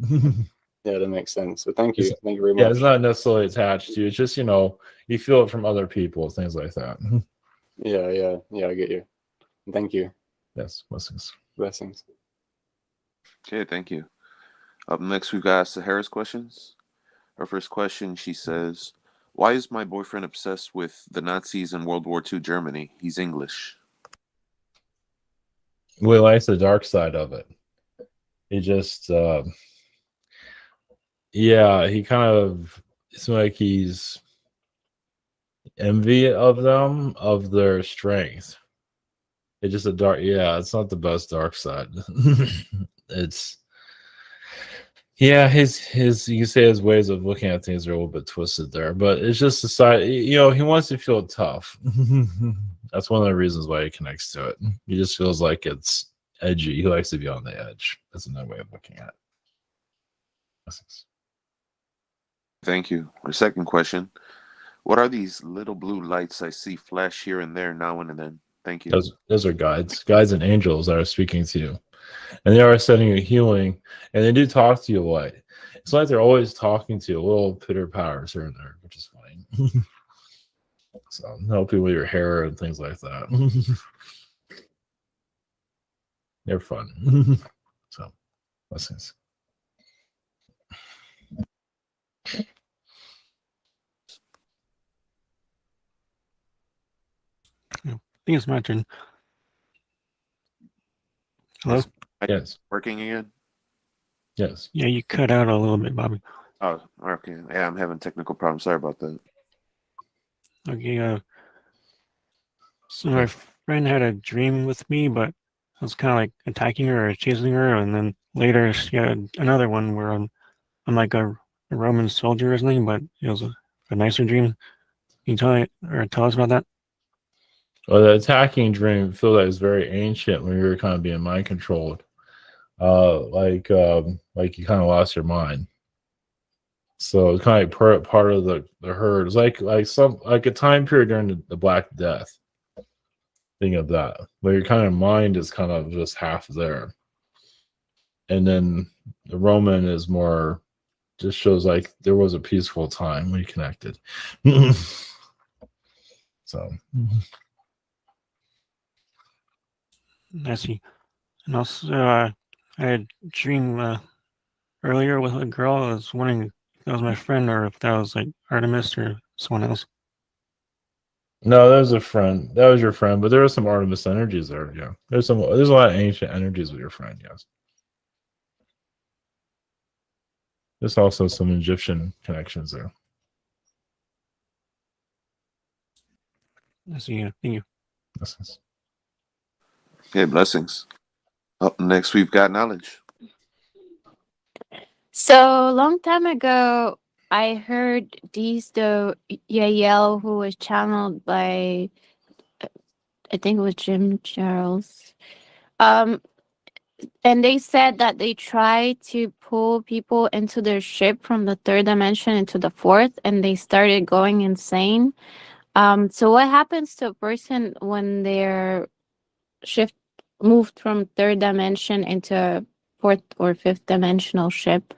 Yeah, that makes sense. So thank you. Thank you very Yeah, much. it's not necessarily attached to you. It's just, you feel it from other people, things like that. Yeah, I get you. Thank you. Yes, blessings. Blessings. Okay, thank you. Up next, we've got Sahara's questions. Her first question, she says, why is my boyfriend obsessed with the Nazis in World War II Germany? He's English. Well, he likes the dark side of it. He just, he kind of, it's like he's envy of them, of their strength. It's just it's not the best dark side. It's, his you can say his ways of looking at things are a little bit twisted there, but it's just the side, he wants to feel tough. That's one of the reasons why he connects to it. He just feels like it's edgy. He likes to be on the edge. That's another way of looking at it. Thank you. Our second question, what are these little blue lights I see flash here and there now and then? Thank you. Those are guides and angels that are speaking to you. And they are sending you healing, and they do talk to you a lot. It's like they're always talking to you, little pitter patters here and there, which is funny. So helping with your hair and things like that. They're fun. So blessings. I think it's my turn. Hello? Yes. Working again? Yes. Yeah, you cut out a little bit, Bobby. Oh, okay. Yeah, I'm having technical problems. Sorry about that. Okay, so my friend had a dream with me, but I was kind of like attacking her or chasing her, and then later she had another one where I'm like a Roman soldier or something, but it was a nicer dream. Can you tell us about that? Well, the attacking dream feel like it's very ancient when you were kind of being mind controlled. Like you kind of lost your mind. So it's kind of like part of the herd. It's like a time period during the Black Death. Think of that, where your kind of mind is kind of just half there, and then the Roman is more, just shows like there was a peaceful time when you connected. So. I see. And also, I had a dream earlier with a girl. I was wondering if that was my friend or if that was like Artemis or someone else. No, that was a friend. That was your friend, but there are some Artemis energies there. Yeah, there's a lot of ancient energies with your friend. Yes, there's also some Egyptian connections there. I see. Thank you. Blessings. Okay, blessings. Up next, we've got knowledge. So a long time ago, I heard Yael, who was channeled by, I think it was Jim Charles. And they said that they tried to pull people into their ship from the third dimension into the fourth, and they started going insane. So what happens to a person when their shift moved from third dimension into a fourth or fifth dimensional ship?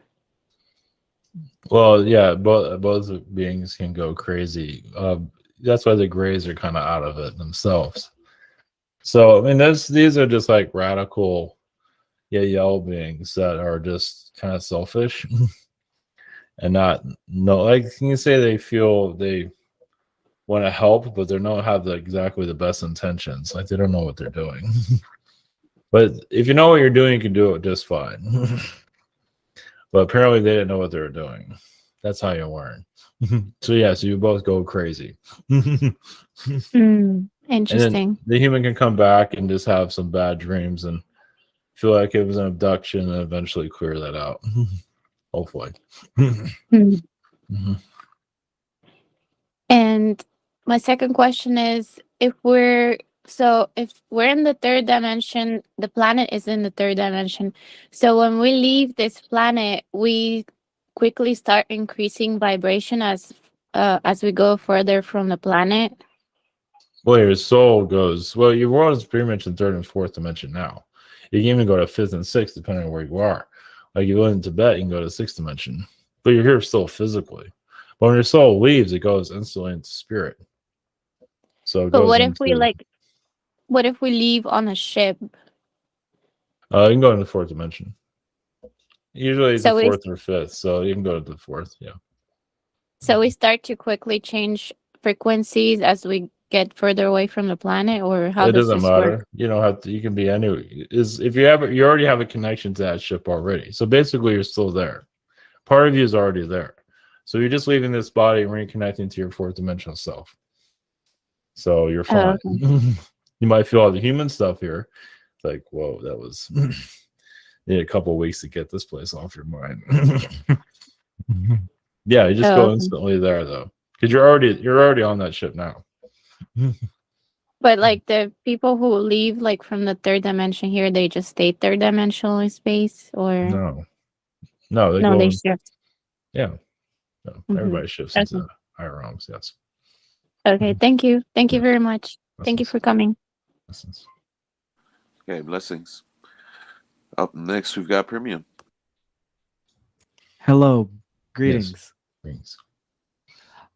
Well, yeah, both beings can go crazy. That's why the Greys are kind of out of it themselves. So I mean, these are just like radical Yael beings that are just kind of selfish and like you can say they feel they want to help, but they don't have exactly the best intentions. Like they don't know what they're doing. But if you know what you're doing, you can do it just fine. But apparently they didn't know what they were doing. That's how you learn. So yeah, so you both go crazy. Mm, And then interesting. the human can come back and just have some bad dreams and feel like it was an abduction and eventually clear that out. Hopefully. Mm. Mhm. And my second question is if we're in the third dimension, the planet is in the third dimension. So when we leave this planet, we quickly start increasing vibration as we go further from the planet. Well, your soul goes, well, your world is pretty much in third and fourth dimension now. You can even go to fifth and sixth depending on where you are. Like you live in Tibet, you can go to sixth dimension. But you're here still physically. But when your soul leaves, it goes instantly into spirit. So it But goes what if we leave on a ship? you can go into the fourth dimension. Usually it's the So we fourth or fifth, so you can go to the fourth, yeah. so we start to quickly change frequencies as we get further away from the planet, or how It does doesn't this work? matter. You don't have to. You can be anywhere. Is if you already have a connection to that ship already. So basically, you're still there. Part of you is already there. So you're just leaving this body and reconnecting to your fourth dimensional self. So you're fine. Okay. You might feel all the human stuff here. It's like, whoa, that was need a couple of weeks to get this place off your mind. Yeah, you just go Okay. instantly there though, because you're already on that ship now. But like the people who leave like from the third dimension here, they just stay third dimensional in space, or No, they no, go they in. shift. Yeah, no, Mhm. everybody shifts Okay. into higher realms. Yes. Okay, thank you. Thank you Yeah. very much. Thank you Blessings. for coming. Blessings. Okay, blessings. Up next, we've got Premium. Hello, Yes. greetings. Greetings.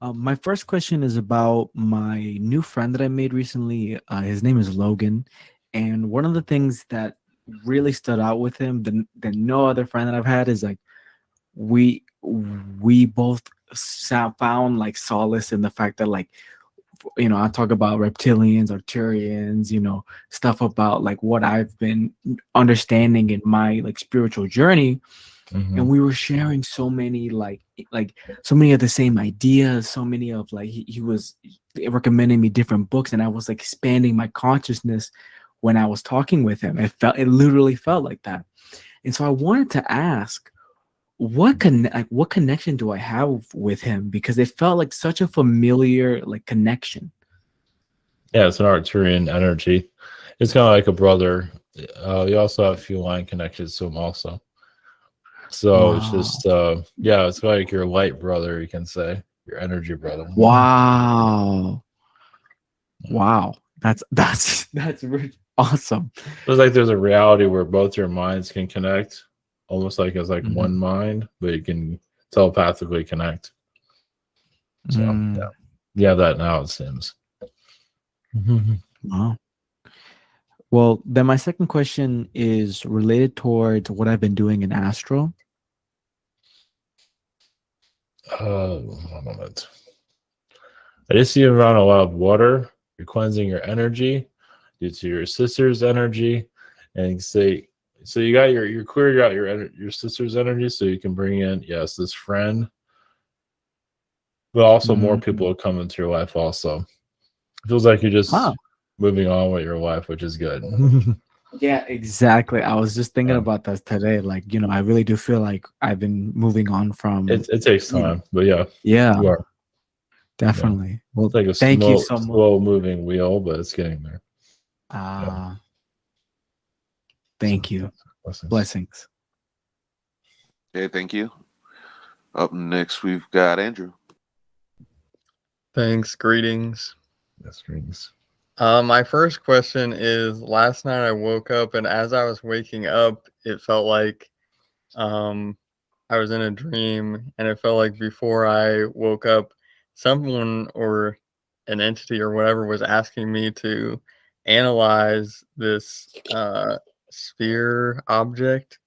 My first question is about my new friend that I made recently. His name is Logan, and one of the things that really stood out with him than no other friend that I've had is like we both found like solace in the fact that like I talk about reptilians, Arcturians, stuff about like what I've been understanding in my like spiritual journey. And we were sharing so many like so many of the same ideas, so many of like he was recommending me different books, and I was like expanding my consciousness when I was talking with him. It literally felt like that. And so I wanted to ask, what connection do I have with him, because it felt like such a familiar like connection. Yeah, it's an Arcturian energy. It's kind of like a brother. You also have Feline connections to him also. So it's just yeah, it's like your light brother, you can say, your energy brother. Wow. That's really awesome. It's like there's a reality where both your minds can connect, almost like it's like Mhm. one mind, but you can telepathically connect. So yeah, you have that now, it seems. Wow. Well, then my second question is related towards what I've been doing in astral. One moment. I just see you around a lot of water. You're cleansing your energy due to your sister's energy, and say, so you got you're clearing out your sister's energy, so you can bring in this friend, but also more people will come into your life. Also, it feels like you're just moving on with your life, which is good. Yeah, exactly. I was just thinking about that today. Like, I really do feel like I've been moving on from. It takes time, but yeah, yeah, you are definitely. Well, it's like a thank you so much. slow moving wheel, but it's getting there. Thank you. Blessings. Okay, thank you. Up next, we've got Andrew. Thanks. Greetings. Yes, greetings. My first question is, last night I woke up, and as I was waking up, it felt like I was in a dream, and it felt like before I woke up, someone or an entity or whatever was asking me to analyze this sphere object,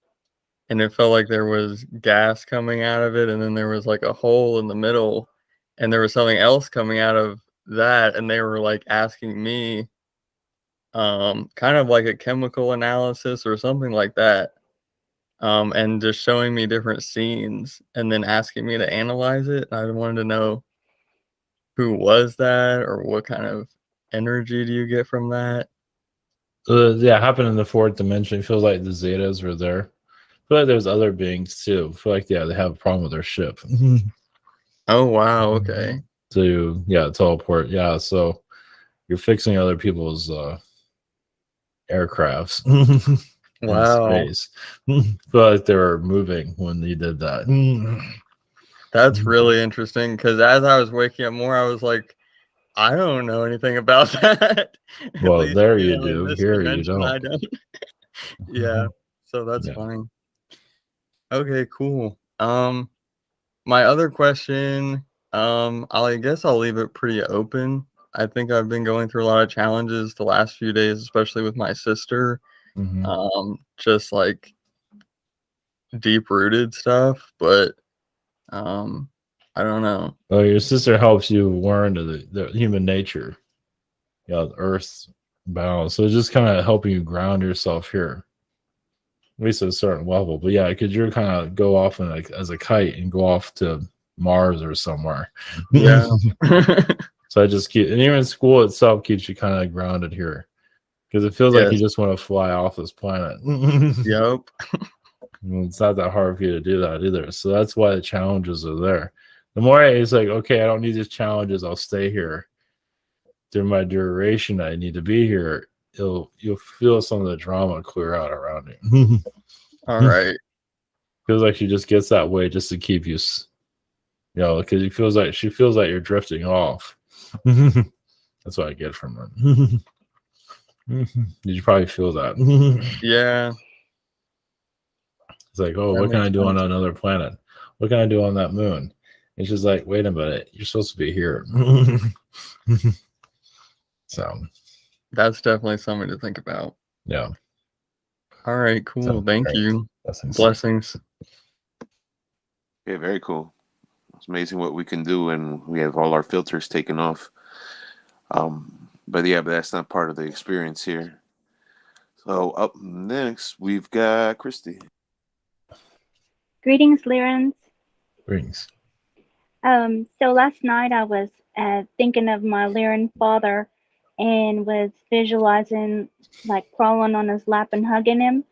and it felt like there was gas coming out of it, and then there was like a hole in the middle, and there was something else coming out of that, and they were like asking me kind of like a chemical analysis or something like that. and just showing me different scenes and then asking me to analyze it. I wanted to know who was that or what kind of energy do you get from that? Yeah, happened in the fourth dimension. It feels like the Zetas were there. I feel like there's other beings too. I feel like they have a problem with their ship. Oh wow, okay. To teleport. Yeah, so you're fixing other people's aircrafts in Wow. space. I feel like they were moving when you did that. That's really interesting because as I was waking up more, I was like, I don't know anything about that. At Well, least, there you in do. this Here you dimension, I don't. don't. Yeah, so that's Yeah. funny. Okay, cool. My other question, I guess I'll leave it pretty open. I think I've been going through a lot of challenges the last few days, especially with my sister. Just like deep-rooted stuff, but I don't know. Well, your sister helps you learn the human nature, the Earth's balance. So it's just kind of helping you ground yourself here, at least at a certain level. But yeah, because you're kind of go off and like as a kite and go off to Mars or somewhere. Yeah. So I just keep, and even school itself keeps you kind of grounded here, because it feels like you Yes. just want to fly off this planet. Yep. It's not that hard for you to do that either. So that's why the challenges are there. The more it's like, okay, I don't need these challenges, I'll stay here during my duration I need to be here. You'll feel some of the drama clear out around you. All right. Feels like she just gets that way just to keep you, because she feels like you're drifting off. That's what I get from her. Did you probably feel that? Yeah. It's like, oh, That what can makes I do on sense. another planet? What can I do on that moon? And she's like, wait a minute, you're supposed to be here. So that's definitely something to think about. Yeah. All right, cool. So, Thank great. you. Blessings. Blessings. Yeah, very cool. It's amazing what we can do, and we have all our filters taken off. But that's not part of the experience here. So up next, we've got Christie. Greetings, Lyran. Greetings. So last night I was thinking of my Lyran father and was visualizing like crawling on his lap and hugging him.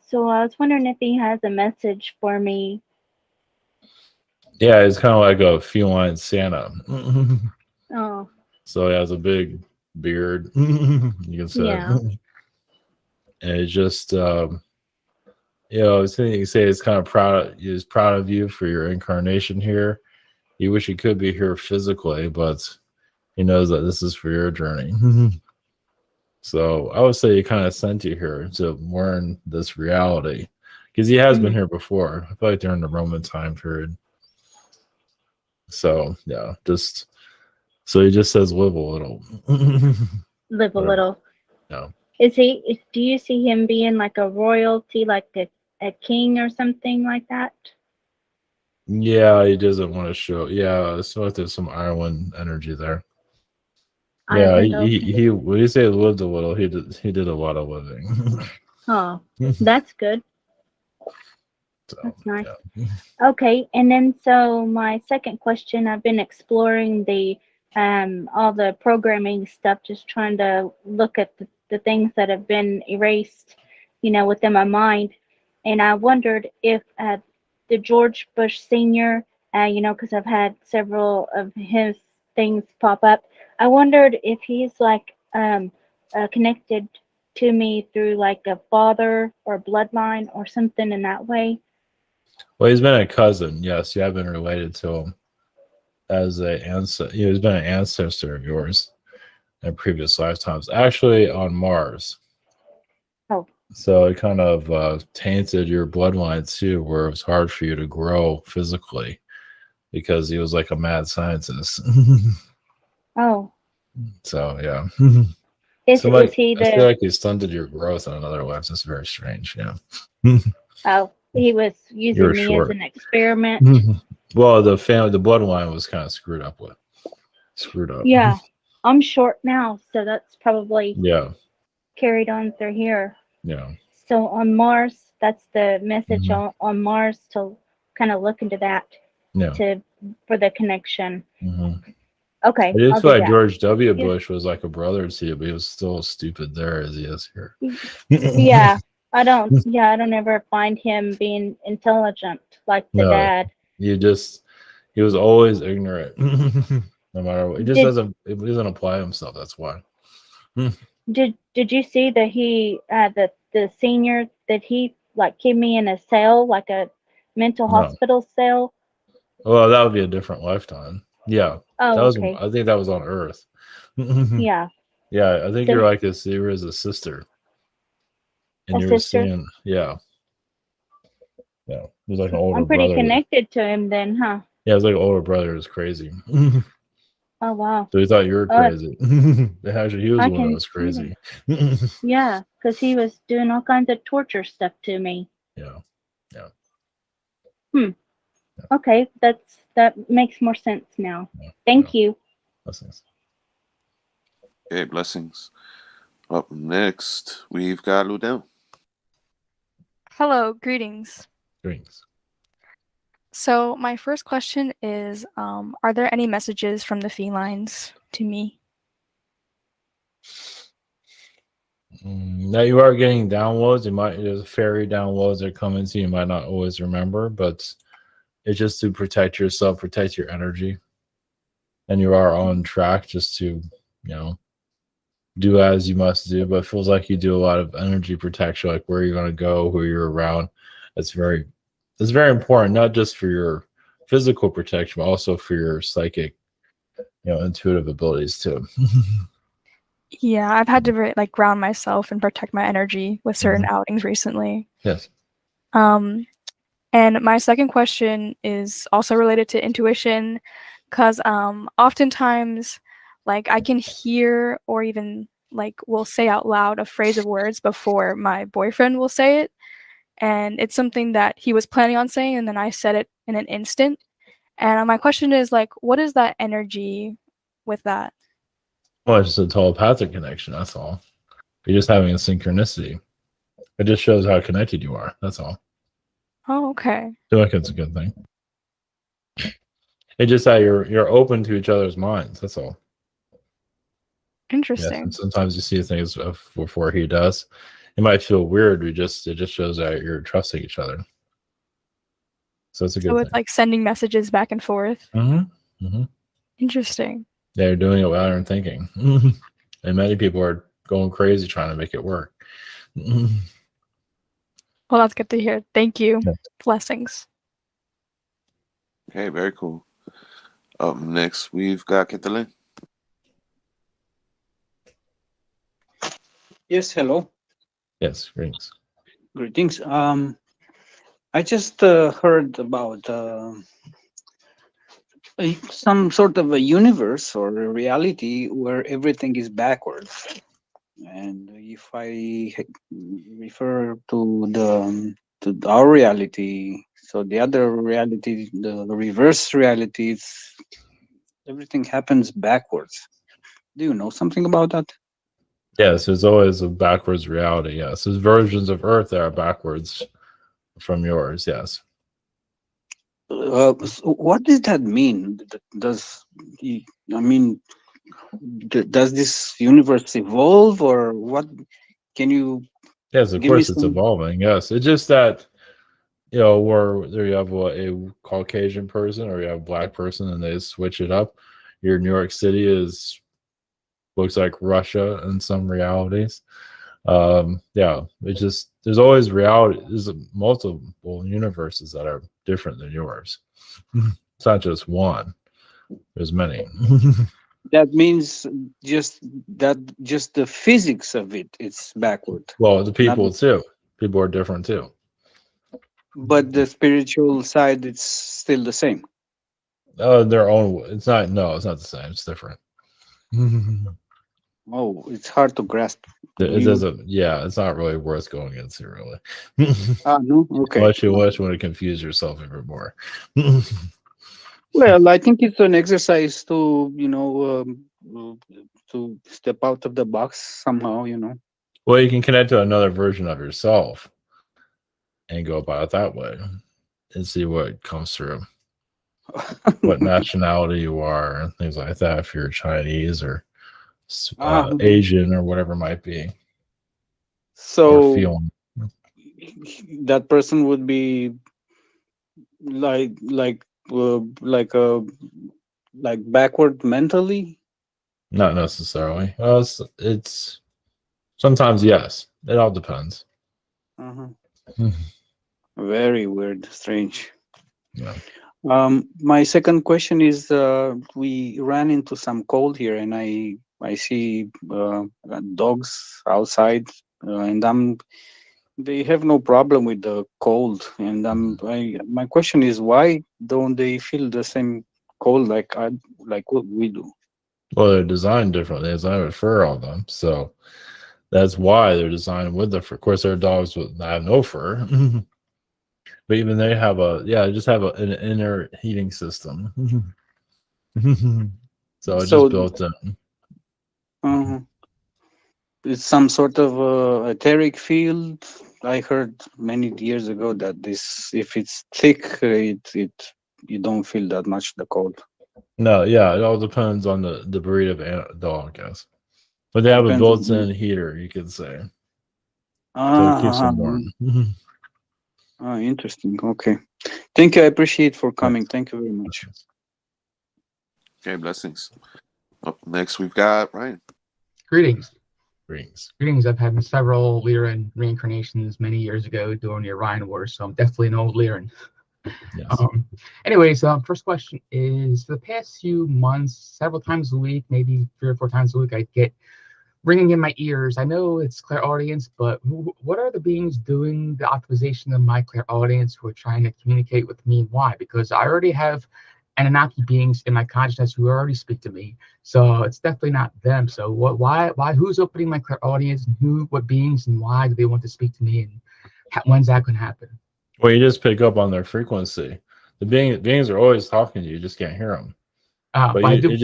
So I was wondering if he has a message for me. Yeah, it's kind of like a feline Santa. Oh, So he has a big beard, you can say. yeah. And it's just, it's you can say it's kind of proud. He's proud of you for your incarnation here. He wish he could be here physically, but he knows that this is for your journey. So I would say he kind of sent you here to learn this reality, because he has been here before. I feel like during the Roman time period. So yeah, so he just says live a little. Live a little. No. Do you see him being like a royalty, like a king or something like that? Yeah, he doesn't want to show. Yeah, it's like there's some Ireland energy there. Yeah, Ireland, he when you say lived a little, he did a lot of living. Oh, that's good. That's nice. Okay, and then so my second question, I've been exploring the all the programming stuff, just trying to look at the things that have been erased, within my mind. And I wondered if the George Bush Sr., because I've had several of his things pop up. I wondered if he's like connected to me through like a father or bloodline or something in that way. Well, he's been a cousin. Yes, you have been related to him as a ancestor. He's been an ancestor of yours in previous lifetimes, actually on Mars. Oh. So it kind of tainted your bloodline too, where it was hard for you to grow physically because he was like a mad scientist. Oh. So yeah. Is he I the? feel like he stunted your growth in another way. It's very strange. Yeah. Oh, he was using You're me short. as an experiment. Well, the bloodline was kind of screwed up. Yeah, I'm short now, so that's probably Yeah. carried on through here. Yeah. So on Mars, that's the message Mhm. on Mars to kind of look into that Yeah. for the connection. hmm Okay, I just I'll feel do like that. George W. Yeah. Bush was like a brother to you, but he was still as stupid there as he is here. Yeah, I don't ever find him being intelligent like the No, dad. he was always ignorant. No matter what. He doesn't apply himself. That's why. Did you see that he the senior that he like kept me in a cell, like a mental No. hospital cell? Well, that would be a different lifetime. Yeah. Oh, That was okay. I think that was on Earth. Yeah. Yeah, I think So you're like you were as a sister. And a you were sister. seeing, yeah. Yeah. He was like an older I'm pretty brother. connected to him then, huh? Yeah, it was like an older brother. It was crazy. Oh wow. So he thought you were crazy. Actually, he was I the one that can was see that. crazy. Yeah, because he was doing all kinds of torture stuff to me. Yeah. Yeah. Okay, that makes more sense now. Thank you. Blessings. Okay, blessings. Up next, we've got Ludell. Hello, greetings. Greetings. So my first question is, are there any messages from the felines to me? Now you are getting downloads. There's fairy downloads that come into you might not always remember, but it's just to protect yourself, protect your energy. And you are on track just to, do as you must do. But it feels like you do a lot of energy protection, like where you're going to go, who you're around. It's very important, not just for your physical protection, but also for your psychic, intuitive abilities too. Yeah, I've had to ground myself and protect my energy with certain outings recently. Yes. And my second question is also related to intuition, because oftentimes, I can hear or even will say out loud a phrase of words before my boyfriend will say it, and it's something that he was planning on saying, and then I said it in an instant. And my question is what is that energy with that? Well, it's just a telepathic connection. That's all. You're just having a synchronicity. It just shows how connected you are. That's all. Oh, okay. I feel like it's a good thing. It's just that you're open to each other's minds. That's all. Interesting. Yes, and sometimes you see things before he does. It might feel weird. It just shows that you're trusting each other. So it's a good So thing. it's like sending messages back and forth. Mm-hmm. Mm-hmm. Interesting. Yeah, you're doing it without even thinking. And many people are going crazy trying to make it work. Well, that's good to hear. Thank you. Yeah. Blessings. Okay, very cool. Up next, we've got Catalin. Yes, hello. Yes, greetings. Greetings. I just heard about some sort of a universe or a reality where everything is backwards. And if I refer to our reality, so the other reality, the reverse reality, everything happens backwards. Do you know something about that? Yes, there's always a backwards reality. Yes, there's versions of Earth that are backwards from yours. Yes. So what does that mean? Does this universe evolve, or what? Can you? Yes, of give me course it's some? evolving. Yes, it's just that where there you have a Caucasian person or you have a black person, and they switch it up. Your New York City looks like Russia in some realities. Yeah, it's just there's always reality. There's multiple universes that are different than yours. It's not just one. There's many. That means just the physics of it's backward. Well, the people Not- too. People are different too. But the spiritual side, it's still the same. Their own. It's not. No, it's not the same. It's different. Oh, it's hard to grasp. It doesn't. Yeah, it's not really worth going into, really. No, okay. Unless you want to confuse yourself even more. Well, I think it's an exercise to to step out of the box somehow. Well, you can connect to another version of yourself. and go about it that way and see what comes through. What nationality you are and things like that, if you're Chinese or Asian or whatever it might be. Or So feeling. that person would be like backward mentally. Not necessarily. It's sometimes yes. It all depends. Very weird, strange. Yeah. My second question is, we ran into some cold here, and I see dogs outside, and they have no problem with the cold. And my question is, why don't they feel the same cold like what we do? Well, they're designed differently. They're designed with fur on them, so that's why they're designed with the fur. Of course, there are dogs that have no fur, but even they have they just have an inner heating system. So it's just built in. It's some sort of etheric field. I heard many years ago that if it's thick, you don't feel that much the cold. No, yeah, it all depends on the breed of dog, I guess. But they have a built-in heater, you could say. So it keeps them warm. Interesting. Okay. Thank you. I appreciate for coming. Thank you very much. Okay, blessings. Up next, we've got Ryan. Greetings. Greetings. I've had several Lyran reincarnations many years ago during the Orion Wars, so I'm definitely an old Lyran. Yes. Anyways, first question is, for the past few months, several times a week, maybe 3 or 4 times a week, I get ringing in my ears. I know it's clairaudience, but what are the beings doing the optimization of my clairaudience who are trying to communicate with me? Why? Because I already have Anunnaki beings in my consciousness who already speak to me, so it's definitely not them. So why who's opening my clairaudience, and what beings and why do they want to speak to me, and when's that going to happen? Well, you just pick up on their frequency. The beings are always talking to you, you just can't hear them. But it's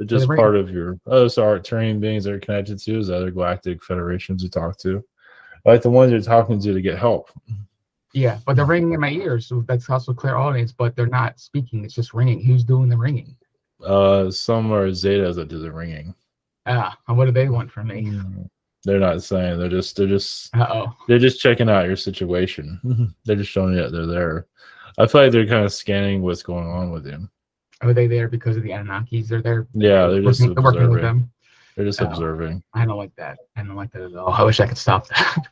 just part of your Arcturian beings that are connected to is other galactic federations you talk to, like the ones you're talking to get help. Yeah, but they're ringing in my ears, so that's also clairaudience, but they're not speaking, it's just ringing. Who's doing the ringing? Some are Zetas that do the ringing. And what do they want from me? They're not saying, they're just checking out your situation. They're just showing you that they're there. I feel like they're kind of scanning what's going on with you. Are they there because of the Anunnakis? They're there. Yeah, they're just working with observing. them. They're just observing. I don't like that. I don't like that at all. I wish I could stop that.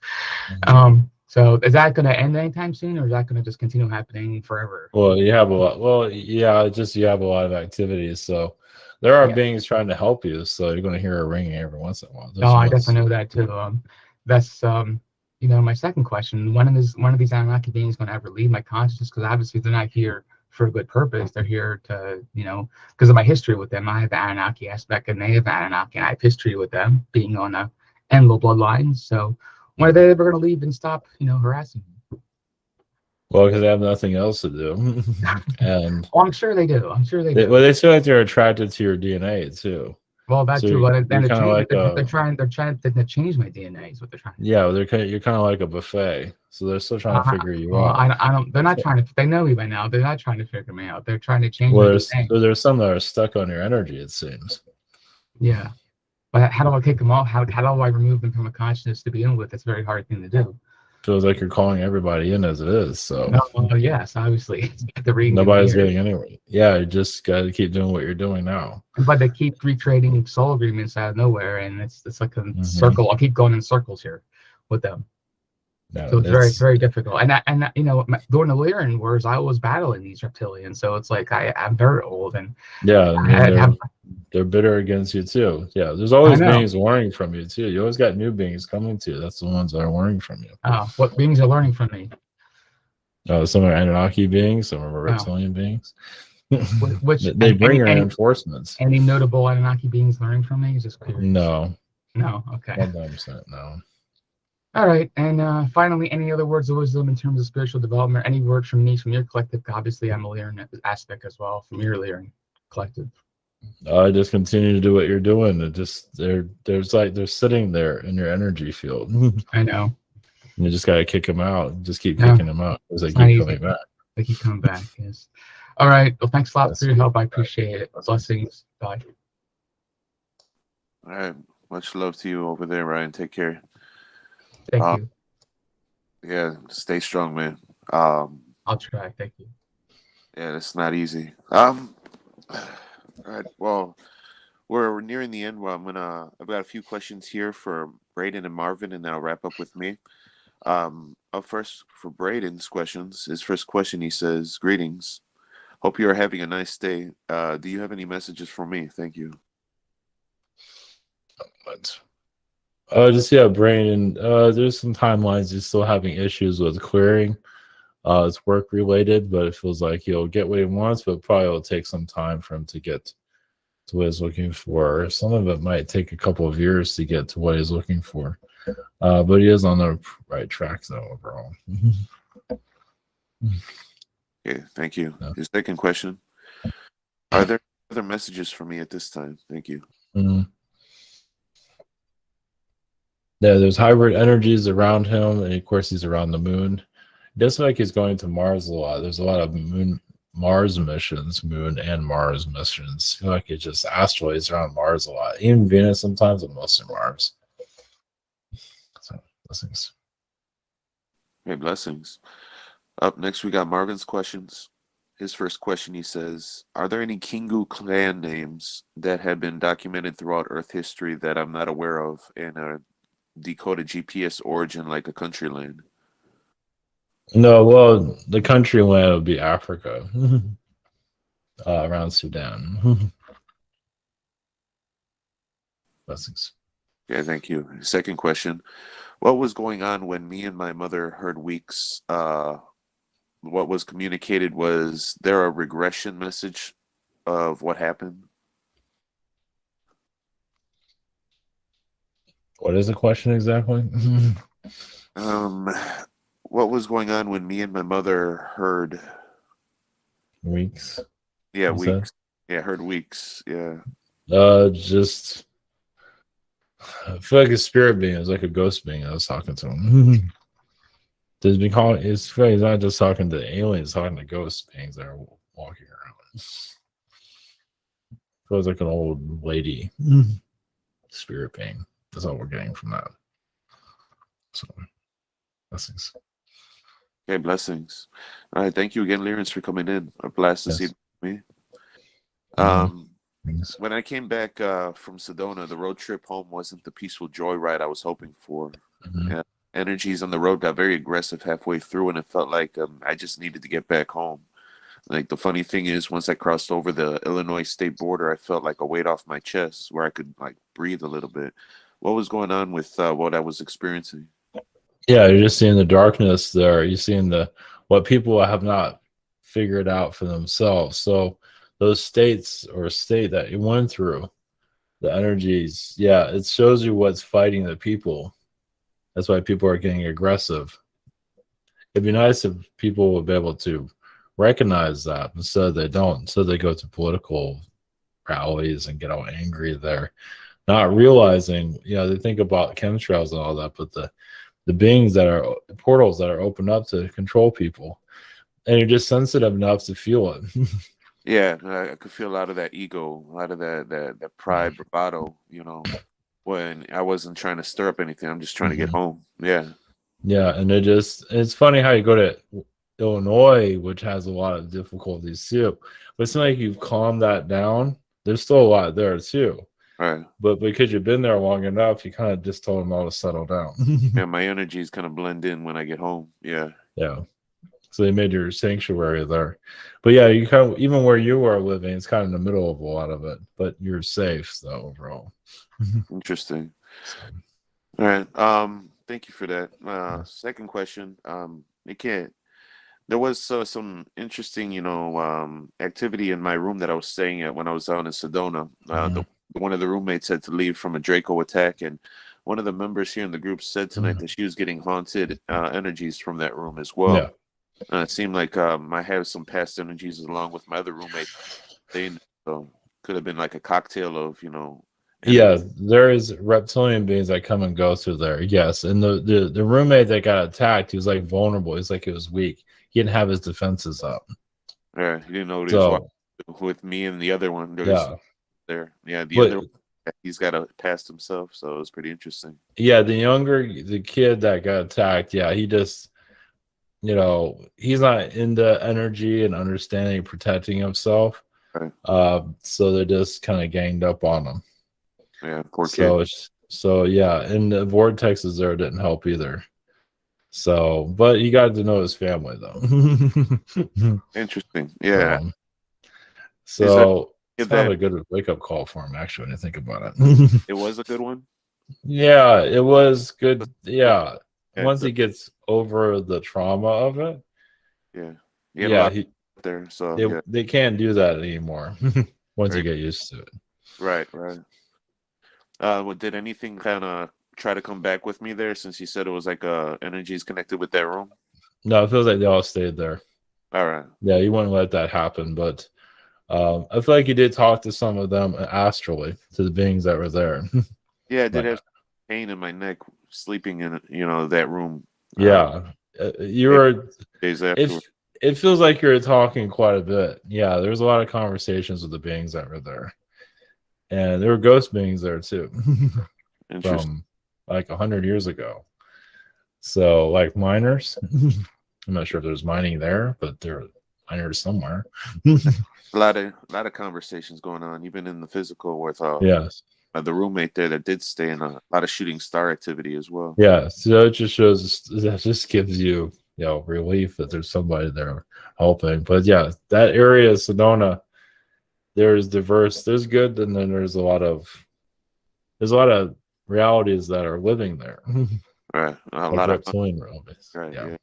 So is that going to end anytime soon, or is that going to just continue happening forever? Well, you have a lot. Well, yeah, you have a lot of activities. So there are beings trying to help you. So you're going to hear a ringing every once in a while. I definitely know that too. That's my second question. When is one of these Anunnaki beings going to ever leave my consciousness? Because obviously they're not here for a good purpose. They're here to, because of my history with them. I have the Anunnaki aspect, and they have Anunnaki, and I have history with them being on a Enlil bloodline. So when are they ever going to leave and stop, harassing me? Well, because they have nothing else to do. And I'm sure they do. Well, they feel like they're attracted to your DNA too. Well, that's so true. But then they're trying to change my DNA. Is what they're trying. Yeah, you're kind of like a buffet. So they're still trying to figure you out. I don't. They're not trying to. They know me by now. They're not trying to figure me out. They're trying to change my DNA. There's some that are stuck on your energy, it seems. Yeah, but how do I take them off? How do I remove them from a consciousness to begin with? It's a very hard thing to do. Feels like you're calling everybody in as it is. So yes, obviously nobody's getting anywhere. Yeah, you just got to keep doing what you're doing now. But they keep recreating soul agreements out of nowhere, and it's like a circle. I'll keep going in circles here with them. No, so it's very, very difficult. And during the Lyran Wars, I was battling these reptilians, so it's like I'm very old, and they're bitter against you too. Yeah, there's always beings learning from you too. You always got new beings coming to you. That's the ones that are learning from you. What beings are learning from me? Some are Anunnaki beings, some are reptilian beings. Which they bring reinforcements. Any notable Anunnaki beings learning from me? Just curious. No. Okay. 100% no. All right, and finally, any other words of wisdom in terms of spiritual development? Any words from me, from your collective? Obviously, I'm a Lyran aspect as well, from your Lyran collective. Just continue to do what you're doing. They're sitting there in your energy field. I know. You just gotta kick him out. Just keep Yeah. kicking him out as they It's not keep easy. coming back. They keep coming back. Yes. All right. Well, thanks a lot for your help. I appreciate it. Blessings. Bye. All right. Much love to you over there, Ryan. Take care. Thank you. Yeah, stay strong, man. I'll try. Thank you. Yeah, it's not easy. All right. Well, we're nearing the end. Well, I've got a few questions here for Braden and Marvin, and then I'll wrap up with me. Up first for Braden's questions. His first question, he says, "Greetings. Hope you are having a nice day. Do you have any messages for me? Thank you." Just Braden. There's some timelines. He's still having issues with clearing. It's work related, but it feels like he'll get what he wants, but probably will take some time for him to get to what he's looking for. Some of it might take a couple of years to get to what he's looking for. But he is on the right track though overall. Okay, thank you. His second question: are there other messages for me at this time? Thank you. Yeah, there's hybrid energies around him, and of course he's around the moon. It does feel like he's going to Mars a lot. There's a lot of Mars missions, moon and Mars missions. I feel like it's just asteroids around Mars a lot. Even Venus sometimes, but mostly Mars. So blessings. Hey, blessings. Up next, we got Marvin's questions. His first question, he says, "Are there any Kingu clan names that have been documented throughout Earth history that I'm not aware of and are decoded GPS origin like a country land?" No, well, the country land would be Africa, around Sudan. Blessings. Okay, thank you. Second question: what was going on when me and my mother heard weeks? What was communicated, was there a regression message of what happened? What is the question exactly? What was going on when me and my mother heard Weeks? Yeah, You said? weeks. Yeah, heard weeks. Yeah. Just I feel like a spirit being. It's like a ghost being. I was talking to him. He's been calling. He's not just talking to aliens, talking to ghost beings that are walking around. Feels like an old lady spirit being. That's all we're getting from that. So, blessings. Okay, blessings. All right, thank you again, Lyran, for coming in. A blast to see me. When I came back from Sedona, the road trip home wasn't the peaceful joyride I was hoping for. Energies on the road got very aggressive halfway through, and it felt like I just needed to get back home. Like, the funny thing is, once I crossed over the Illinois state border, I felt like a weight off my chest where I could like breathe a little bit. What was going on with what I was experiencing? Yeah, you're just seeing the darkness there. You're seeing what people have not figured out for themselves. So those states or state that you went through, the energies, yeah, it shows you what's fighting the people. That's why people are getting aggressive. It'd be nice if people would be able to recognize that. Instead they don't. Instead they go to political rallies and get all angry there, not realizing, they think about chemtrails and all that, but the beings that are portals that are opened up to control people, and you're just sensitive enough to feel it. Yeah, I could feel a lot of that ego, a lot of that pride, bravado, when I wasn't trying to stir up anything. I'm just trying to get home. Yeah. Yeah, and it's funny how you go to Illinois, which has a lot of difficulties too, but it's not like you've calmed that down. There's still a lot there too. Right. But because you've been there long enough, you kind of just told them all to settle down. Yeah, my energies kind of blend in when I get home. Yeah. Yeah. So they made your sanctuary there. But yeah, you kind of, even where you are living, it's kind of in the middle of a lot of it, but you're safe though overall. Interesting. All right. Thank you for that. Second question. There was some interesting, activity in my room that I was staying at when I was out in Sedona. One of the roommates had to leave from a Draco attack, and one of the members here in the group said tonight that she was getting haunted energies from that room as well. Yeah. It seemed like I had some past energies along with my other roommate. So could have been like a cocktail of, Yeah, there is reptilian beings that come and go through there. Yes, and the roommate that got attacked, he was like vulnerable. He's like he was weak. He didn't have his defenses up. Yeah, he didn't know what he was So watching with me and the other one. yeah, The but other one, he's got a past himself, so it was pretty interesting. yeah, the kid that got attacked, yeah, he just he's not into energy and understanding and protecting himself. Right. So they just kind of ganged up on him. Yeah, poor kid. So yeah, and the vortexes there didn't help either. So, but you got to know his family though. Interesting. Yeah. So it's kind of a good wake up call for him, actually, when you think about it. It was a good one. Yeah, it was good. Yeah, Yeah, once he gets over the trauma of it. Yeah. There. So they can't do that anymore once you Right. get used to it. Right. Well, did anything kind of try to come back with me there, since you said it was like energies connected with that room? No, it feels like they all stayed there. All right. Yeah, you wouldn't let that happen, but I feel like you did talk to some of them astrally, to the beings that were there. Yeah, I did have pain in my neck sleeping in that room. Yeah, you were. Days afterwards. It feels like you're talking quite a bit. Yeah, there's a lot of conversations with the beings that were there, and there were ghost beings there too, from like 100 years ago. So, like miners. I'm not sure if there's mining there, but there are miners somewhere. A lot of conversations going on, even in the physical with Yes. the roommate there that did stay in a lot of shooting star activity as well. Yeah, so it just shows, that just gives you, relief that there's somebody there helping. But yeah, that area of Sedona, there's diverse, there's good, and then there's a lot of realities that are living there. Right, a Like lot of reptilian realities. right, Yeah.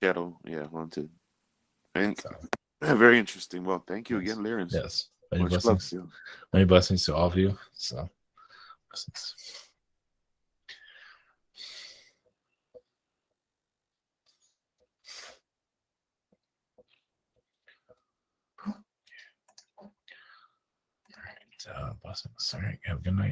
shadow, haunted, and very interesting. Well, thank you again, Lyran. Yes. Many Much love blessings. to you. Many blessings to all of you. So, blessings. Blessings. All right. Have a good night.